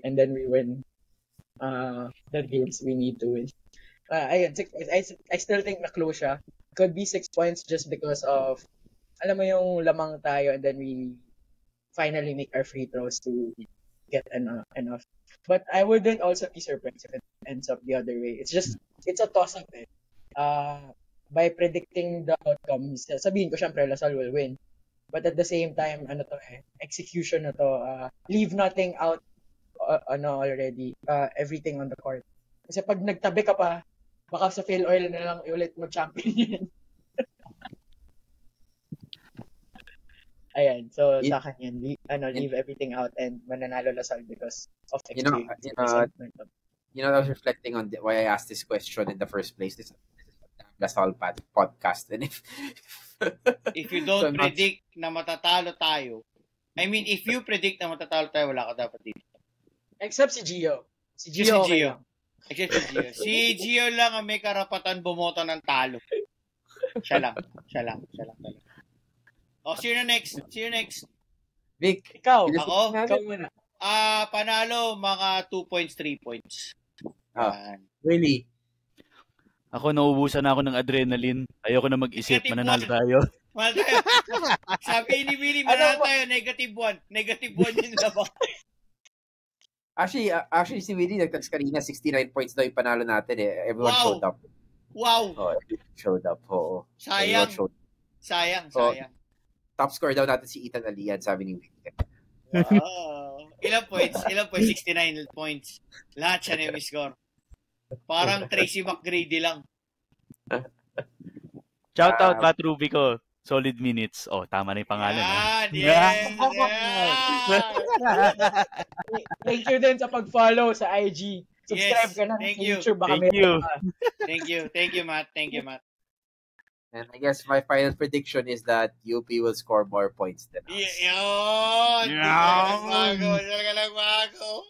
And then we win the games we need to win. Ayun, I still think na close siya. Could be 6 points just because of alam mo yung lamang tayo and then we finally make our free throws to get enough. But I wouldn't also be surprised if it ends up the other way. It's a toss-up eh. By predicting the outcomes, sabihin ko syempre Lasal will win. But at the same time, execution na to. Leave nothing out already. Everything on the court. Kasi pag nagtabi ka pa, baka sa fail oil na lang ulit mo champion. Ayan, so sa akin yun, leave everything out and mananalo Lasal because of execution. I was reflecting on why I asked this question in the first place. This is Lasal podcast. And if you don't predict na matatalo tayo, I mean, if you predict na matatalo tayo, wala ka dapat dito. Except si Gio. Except si Gio lang ang may karapatan bumoto ng talo. Siya lang. Sino next? Vic. Ikaw. Ako? Ikaw muna. Panalo, mga 2 points, 3 points. Really? Ako, nauubusan na ako ng adrenaline. Ayoko na mag-isip. Mananalo tayo. Sabi ni Willie, mananalo tayo. -1. -1 yung labang. Actually, si Willie nag-text kanina, 69 points daw yung panalo natin eh. Everyone Wow! showed up. Wow! Everyone showed up. Oo. Sayang. Everyone showed up. Sayang. Top score daw natin si Ethan Alian, sabi ni Willie. Wow. Ilang points? 69 points. Lahat siya na score. Parang Tracy McGrady lang. Shout out, Matt Rubico. Solid minutes. Oh, tama na yung pangalan. Yes! Thank you din sa pag-follow sa IG. Subscribe ka na sa YouTube. Baka Thank you, Matt. And I guess my final prediction is that UP will score more points than us.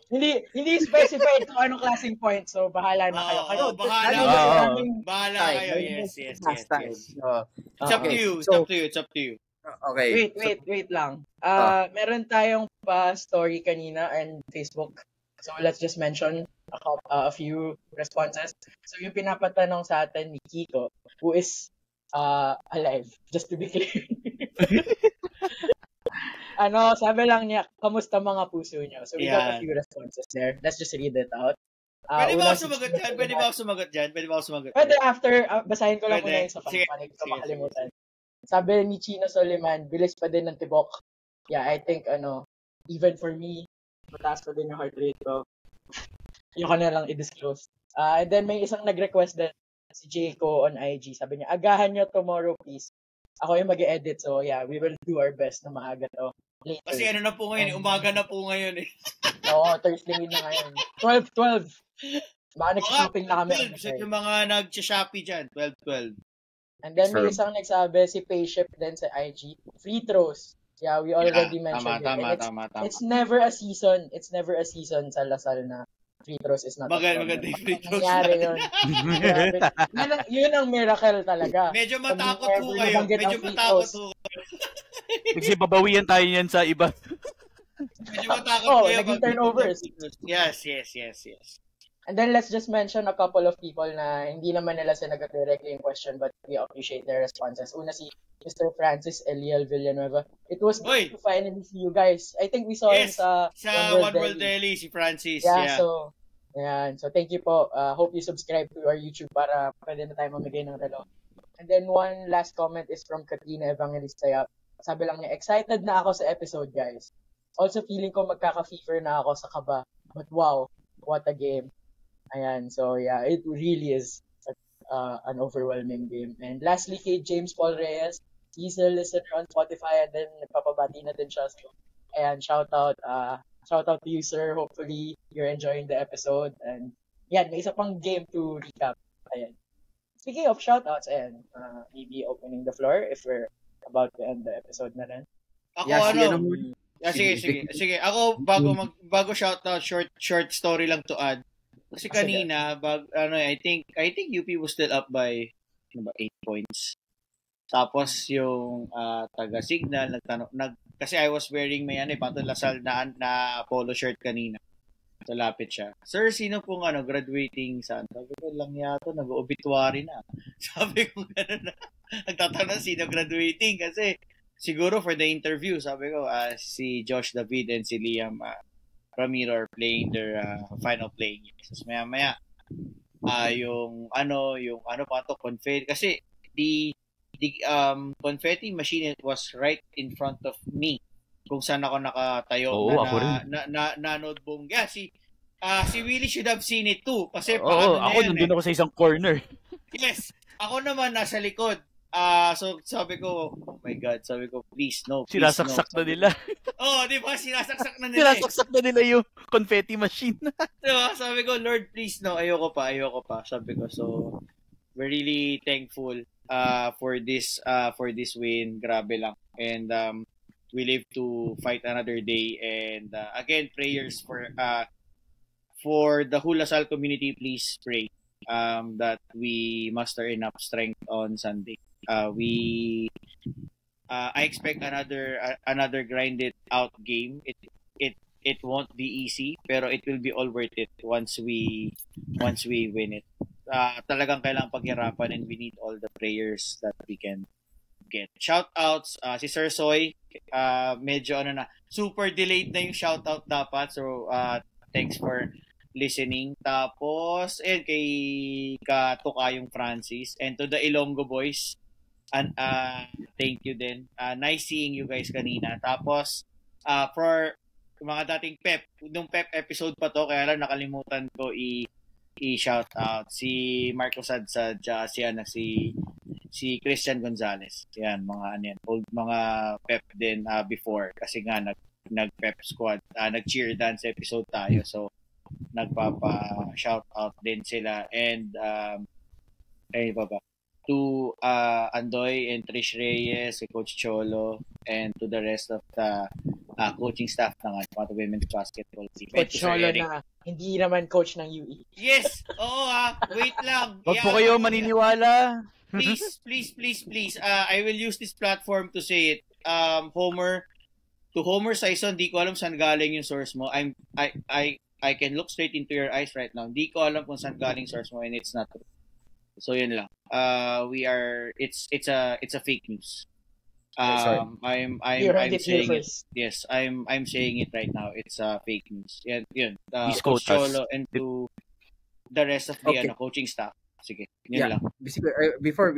Hindi specified kung anong klaseng point. So, bahala na kayo. Bahala kayo. Yes. It's up to you. Okay. Wait lang. Meron tayong story kanina and Facebook. So, let's just mention a few responses. So, yung pinapatanong sa atin ni Kiko, who is alive, just to be clear. Sabi lang niya, kamusta mga puso niyo? So we got a few responses there. Let's just read it out. Pwede ba ako sumagot dyan? Pwede after, basahin ko lang muna yung sa panig ko makalimutan. Sabi ni Chino Soliman, bilis pa din ng tibok. Yeah, I think, even for me, mataas pa din yung heart rate ko. Yung ko na lang i-disclose. And then may isang nag-request din, si Jayco on IG. Sabi niya, agahan niyo tomorrow, please. Ako yung mag-edit. So, yeah, we will do our best na maaga to. Later. Kasi na po ngayon, umaga na po ngayon eh. Oo, Thursday na ngayon. 12. Baka nag-shopping na kami. Yung mga nag-Shopee dyan, 12. And then may isang nagsabi, si Payship din sa IG, free throws. Yeah, we already mentioned it. Tama. It's never a season. It's never a season sa Lasal na free throws is not maganda yung free throws nangyari yun. Yun ang miracle talaga. Medyo matakot po kayo. Kasi babawian tayo yan sa iba. Medyo matakot kayo. Naging turnovers. Yes. And then let's just mention a couple of people na hindi naman nila sinagot directly in question but we appreciate their responses. Una si Mr. Francis Eliel Villanueva. It was good to finally see you guys. I think we saw him sa One World Daily, si Francis. Yeah. So thank you po. Hope you subscribe to our YouTube para pwede na tayo mamigay ng relo. And then one last comment is from Katrina Evangelista Yap. Sabi lang niya, excited na ako sa episode, guys. Also feeling ko magkaka-fever na ako sa kaba. But wow, what a game. Ayan, so yeah, it really is an overwhelming game. And lastly, kay James Paul Reyes, he's a listener on Spotify and then nagpapabati na din siya. So, ayan, shout out to you, sir. Hopefully, you're enjoying the episode. And yan, may isa pang game to recap. Ayan. Speaking of shoutouts, ayan, maybe opening the floor if we're about to end the episode na rin. Ako, sige. Ako, bago shoutout, short story lang to add. Kasi kanina, I think UP was still up by 8 points. Tapos yung taga-signal kasi I was wearing may Pato Lasal na polo shirt kanina. So lapit siya. Sir, sino pong graduating sa Sabi ko lang yato nag-obituary na. Sabi ko gano'n na. Nagtatanong sino graduating kasi siguro for the interview, sabi ko si Josh David and si Liam Ramiro are playing their final playing years. So, maya yung confetti kasi the confetti machine was right in front of me kung saan ako nakatayo na nanood bong. Yeah, si Willie should have seen it too kasi ako nandun ako sa isang corner. Yes, ako naman nasa likod. So sabi ko, oh my God, please no. Sinasaksak na nila. Di ba? Sinasaksak na nila. Sinasaksak na nila yung confetti machine. Diba? Sabi ko, Lord, please no. Ayoko pa. Sabi ko, so we're really thankful for this win. Grabe lang. And we live to fight another day. And again, prayers for the whole Lasal community. Please pray that we muster enough strength on Sunday. I expect another grinded out game. It won't be easy, pero it will be all worth it once we win it. Talagang kailangang paghirapan and we need all the prayers that we can get. Shoutouts si Sir Soy, medyo super delayed na yung shoutout dapat. So thanks for listening. Tapos, kay Katukayong Francis and to the Ilonggo boys, and thank you din. Nice seeing you guys kanina. Tapos, for mga dating nung Pep episode pa to, kaya lang nakalimutan ko i-shout out si Marco Sadsad, si Christian Gonzalez. Yan, mga old mga Pep din before kasi nga nag-Pep squad, nag-cheer dance episode tayo. So nagpapa-shout out din sila and to Andoy and Trish Reyes, si Coach Cholo, and to the rest of the coaching staff ng women's basketball team. Coach Cholo na hindi naman coach ng UE. Yes! Oo wait lang. Wag po kayo maniniwala. Please. I will use this platform to say it. Homer Sison, di ko alam saan galing yung source mo. I can look straight into your eyes right now. Di ko alam kung saan galing source mo and it's not true. So yun lang. It's a fake news. I'm saying it. Yes, I'm saying it right now. It's fake news. Yun. Coach Cholo and to the rest of the coaching staff. Sige, yun lang. Basically, before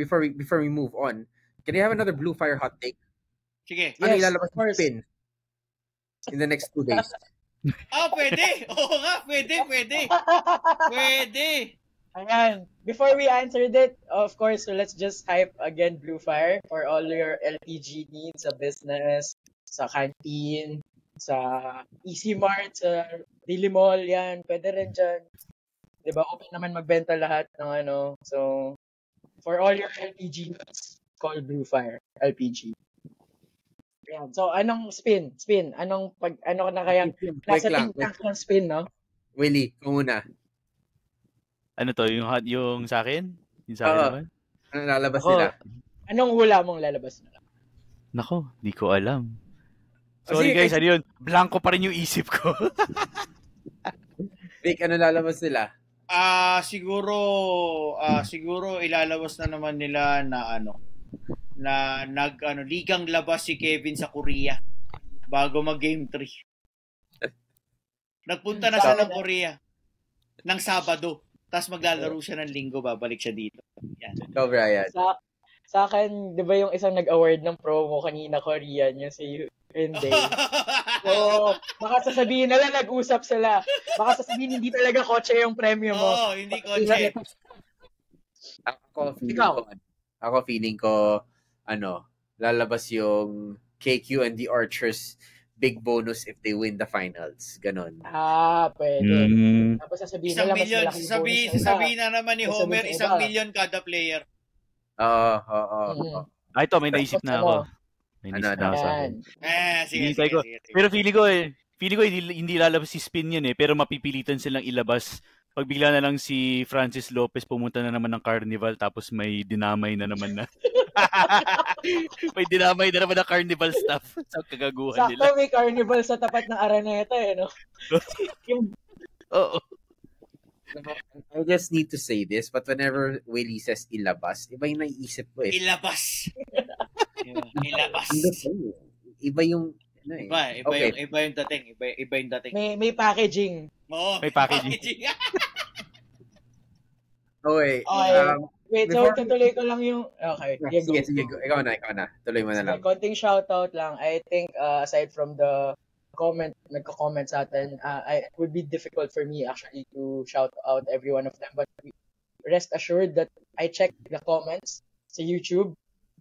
we move on, can you have another Blue Fire hot take? Sige. Ano ilalabas ng spin in the next 2 days? Pwede. Oo nga, pwede. Ayan. Before we answer that, of course, so let's just hype again Blue Fire for all your LPG needs sa business, sa canteen, sa Easy Mart, sa Daily Mall, yan. Pwede rin dyan. Diba? Open naman magbenta lahat ng ano. So, for all your LPG needs, call Blue Fire LPG. Ayan. So, anong spin? Ano na kaya? Nasa think ng spin, no? Willie, kung muna. Ano to? Yung sa akin? Yung sa akin naman? Ano lalabas nila? Anong hula mong lalabas nila? Nako, di ko alam. Sorry guys, ano yun? Blanco pa rin yung isip ko. Vic, ano lalabas nila? Siguro ilalabas na naman nila na ligang labas si Kevin sa Korea bago mag game 3. Nagpunta na siya ng Korea ng Sabado. Tapos maglalaro siya ng Linggo, babalik siya dito. Yan. Ikaw, Brian. Sa akin, di ba yung isang nag-award ng promo kanina, Korean, yung si Hyundai. So, baka sasabihin nila, nag-usap sila. Baka sasabihin, hindi talaga kotse yung premyo mo. Hindi kotse. Ako feeling ko, lalabas yung KQ and the Archers big bonus if they win the finals. Ganon. Pwede. Tapos sasabihin nila, mas malaking bonus. Sasabihin na naman ni Homer, 1 million kada player. Ito, may naisip na ako. Sige. Pero feeling ko hindi lalabas si spin yun pero mapipilitan silang ilabas. Pag bigla na lang si Francis Lopez pumunta na naman ng Carnival tapos may dinamay na naman na. May dinamay na naman ng Carnival staff sa kagaguhan nila. Sakto may Carnival sa tapat ng Araneta no? Oo. I just need to say this, but whenever Willie says ilabas, iba yung naiisip ko Ilabas. Iba yung Iba yung dating. May packaging. Oo, may packaging. Okay. Wait, so tutuloy ko lang yung... Okay. Sige. Ikaw na. Tuloy mo na lang. Konting shoutout lang. I think aside from the nagko-comment sa atin, it would be difficult for me actually to shout out every one of them. But rest assured that I check the comments sa YouTube.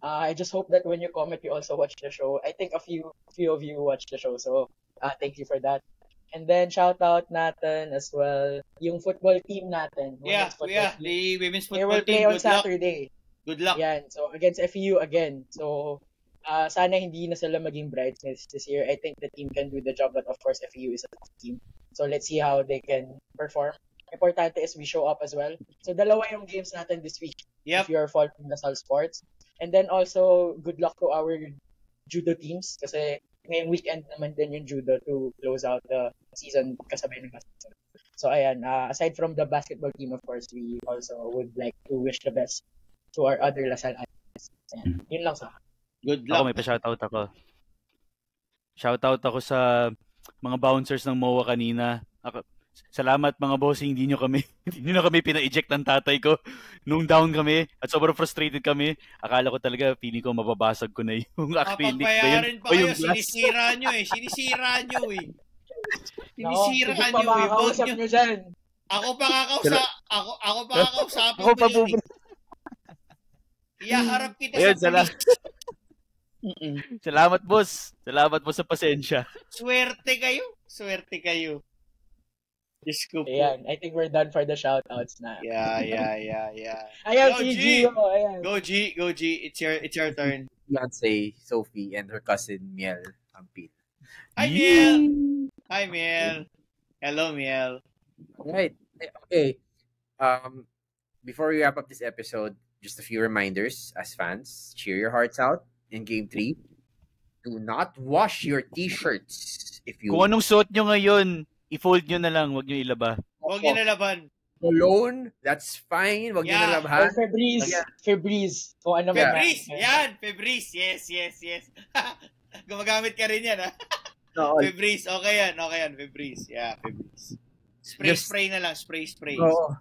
I just hope that when you comment, you also watch the show. I think a few of you watch the show. So thank you for that. And then shout out natin as well yung football team natin. The women's football team. They will play on Saturday. Good luck. Yan. So against FEU again. So sana hindi na sila maging bridesmaids this year. I think the team can do the job, but of course FEU is a tough team. So let's see how they can perform. Importante is we show up as well. So dalawa yung games natin this week. Yep. If you're following Lasal Sports. And then also good luck to our judo teams kasi ngayong weekend naman din yung judo to close out the season kasabay ng basketball. So ayan, aside from the basketball team, of course, we also would like to wish the best to our other Lasal athletes. Yun lang sa good luck. Ako may pa-shoutout ako. Shoutout ako sa mga bouncers ng MOA kanina. Salamat mga bossing, hindi nyo na kami pina-eject ng tatay ko nung down kami at sobrang frustrated kami. Akala ko talaga, feeling ko mababasag ko na yung acrylic ba yun? Pagbayarin pa O yung kayo, glass? sinisira nyo eh. Sinisira nyo eh. Nako, Sinisira sige pa nyo eh. Huwag makakausap nyo. nyo dyan. Ako pa kakausapin Ako mo pa yun eh. Iyaharap kita Ayun, sa police. Salamat boss. Salamat po sa pasensya. Swerte kayo. Diyos ko po. Ayan, I think we're done for the shoutouts na. Yeah. Ayan, Go, si G! Gio. Ayan. Go G. It's your turn. Fiance, Sophie, and her cousin, Miel Ampil. Hi, Miel. Hello, Miel. Right. Okay. Before we wrap up this episode, just a few reminders as fans. Cheer your hearts out in Game 3. Do not wash your t-shirts. If you Kung anong suot nyo ngayon, i-fold nyo na lang, wag nyo ilaba. Huwag niyo nalaban. alone, that's fine. Wag niyo Yeah. na labhan. Or Febreze. Kung ano man. Febreze. Yes. Gumagamit ka rin yan, ha? No, Febreze. Okay yan. Febreze. Yeah, Febreze. Spray na lang. Spray. Oo.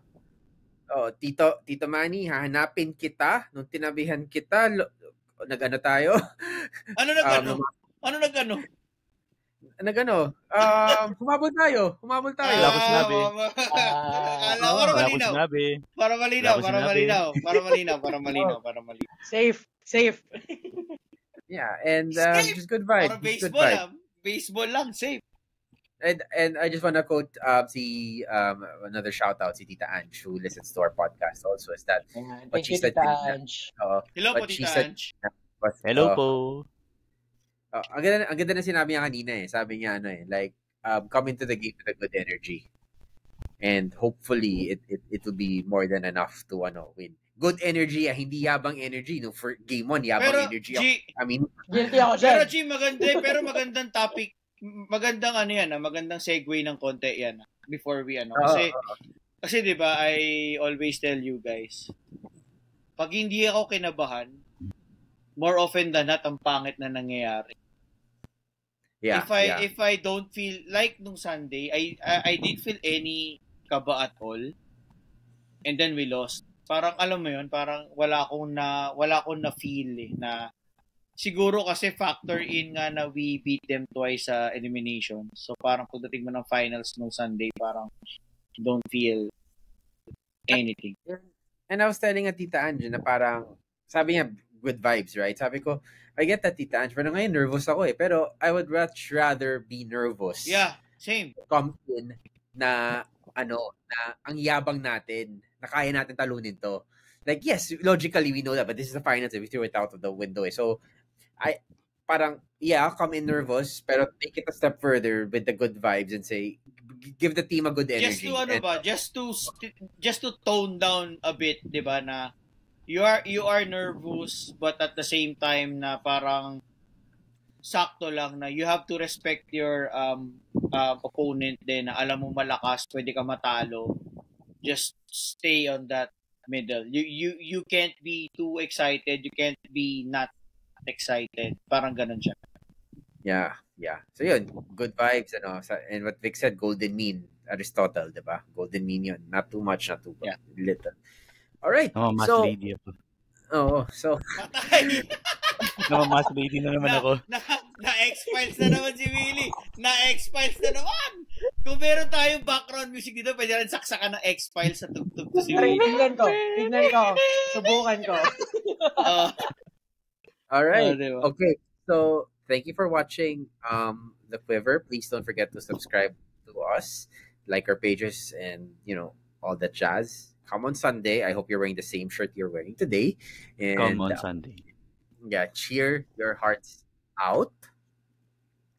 Oh, Tito Manny, hahanapin kita nung tinabihan kita. Nag-ano tayo? Ano nag-ano? Humabol tayo. Wala ko sinabi. Para malinaw. Safe. Yeah, and Safe. just good vibes. Para Just good vibes. baseball lang, safe. And I just want to quote another shout out si Tita Ange who listens to our podcast also is that Ayan. what Thank she you, said Tita kanina. Ange. Hello po, What she Tita said Ange. was, Hello po. ang ganda na sinabi niya kanina eh. Sabi niya like come into the game with a good energy. And hopefully it will be more than enough to win. Good energy, hindi yabang energy. No, for game 1, yabang Pero, energy. G, Guilty ako dyan. G, magandang topic. Magandang magandang segue ng konti yan. Before we Kasi 'di ba, I always tell you guys, pag hindi ako kinabahan, more often than not ang pangit na nangyayari. Yeah. If I don't feel like nung Sunday, I didn't feel any kaba at all. And then we lost. Parang alam mo 'yun, parang wala akong na feel na siguro kasi factor in nga na we beat them twice sa elimination. So parang pagdating mo ng finals nung Sunday, parang don't feel anything. And I was telling Tita Ange na parang, sabi niya, good vibes, right? Sabi ko, I get that, Tita Ange, pero ngayon nervous ako eh. Pero I would much rather be nervous. Yeah, same. Come in na ang yabang natin, na kaya natin talunin to. Like, yes, logically we know that, but this is the finals and we threw it out of the window eh. So, come in nervous, pero take it a step further with the good vibes and say, give the team a good energy. Just to tone down a bit, 'di ba, na you are nervous but at the same time na parang sakto lang na you have to respect your opponent din, na alam mo malakas, pwede ka matalo. Just stay on that middle. You can't be too excited, you can't be not excited. Parang ganun siya. Yeah. So yun, good vibes, and what Vic said, golden mean, Aristotle, diba? Golden mean yun. Not too much, not too little. Alright. Mas so, lady ako. So. Patay! Mas lady na naman ako. Na-X-Files na naman si Willie. Na-X-Files na naman. Kung meron tayong background music dito, pwede rin saksakan ng X-Files sa tugtog to si Willie. Tignan ko. Subukan ko. Alright. Okay. So, thank you for watching The Quiver. Please don't forget to subscribe to us, like our pages, and all that jazz. Come on Sunday. I hope you're wearing the same shirt you're wearing today. And Come on Sunday. Yeah, cheer your hearts out.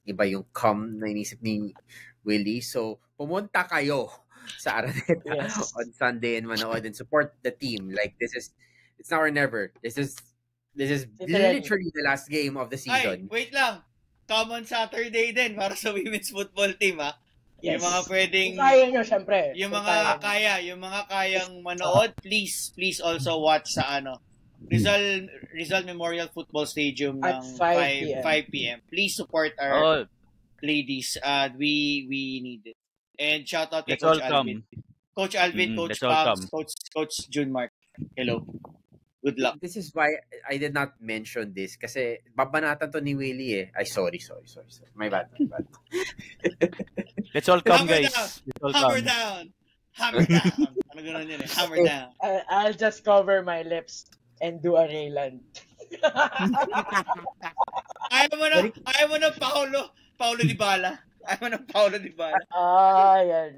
Iba yung come na inisip ni Willie. So, pumunta kayo sa Araneta on Sunday and manood and support the team. Like, it's now or never. This is literally the last game of the season. Ay, wait lang. Come on Saturday din para sa women's football team, ha? Yes. Yung mga pwedeng... Kaya nyo, syempre. Yung mga kayang manood, please also watch sa Rizal Memorial Football Stadium at ng 5 5 p.m. Please support our ladies. We need it. And shout out kay Let's all Coach Alvin. come. Coach Alvin, Coach Let's all Pams, come. Coach Junmark. Hello. Good luck. This is why I did not mention this kasi babanatan to ni Willie eh. Ay, sorry. My bad. Let's all come, Hammer guys. down! Let's all Hammer come. down! Hammer down! Ano ganun yun eh? Hammer down. I'll just cover my lips and do a Rayland. Ayaw mo na Paulo Dybala. Ayaw mo na Paulo Dybala. Yan.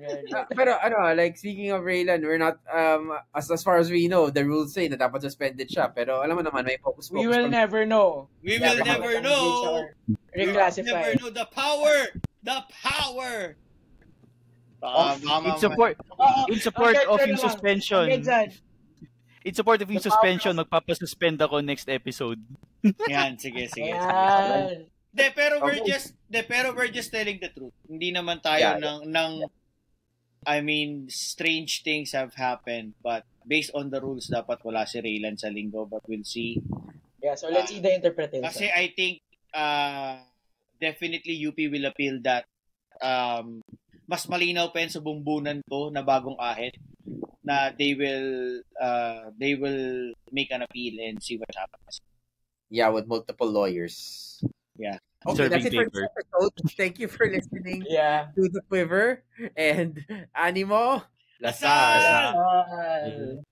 Pero like speaking of Raylan, we're not as far as we know, the rules say na dapat suspended siya. Pero alam mo naman, may focus. We will never know. We will never know. We will never Reclassify. know the power. The power. In support of yung Hanggang suspension. dyan. In support of yung suspension, magpapasuspend ako next episode. Yan, sige. Ayan. Pero we're just telling the truth. Hindi naman tayo I mean, strange things have happened, but based on the rules, dapat wala si Raylan sa linggo, but we'll see. Yeah, so let's see the interpretation. Kasi I think definitely UP will appeal that. Mas malinaw pa yun sa bumbunan ko na bagong ahit na they will make an appeal and see what happens. Yeah, with multiple lawyers. Yeah. Okay, that's it for Paper. this episode. Thank you for listening Yeah. to The Quiver and Animo Lasal! Lasal.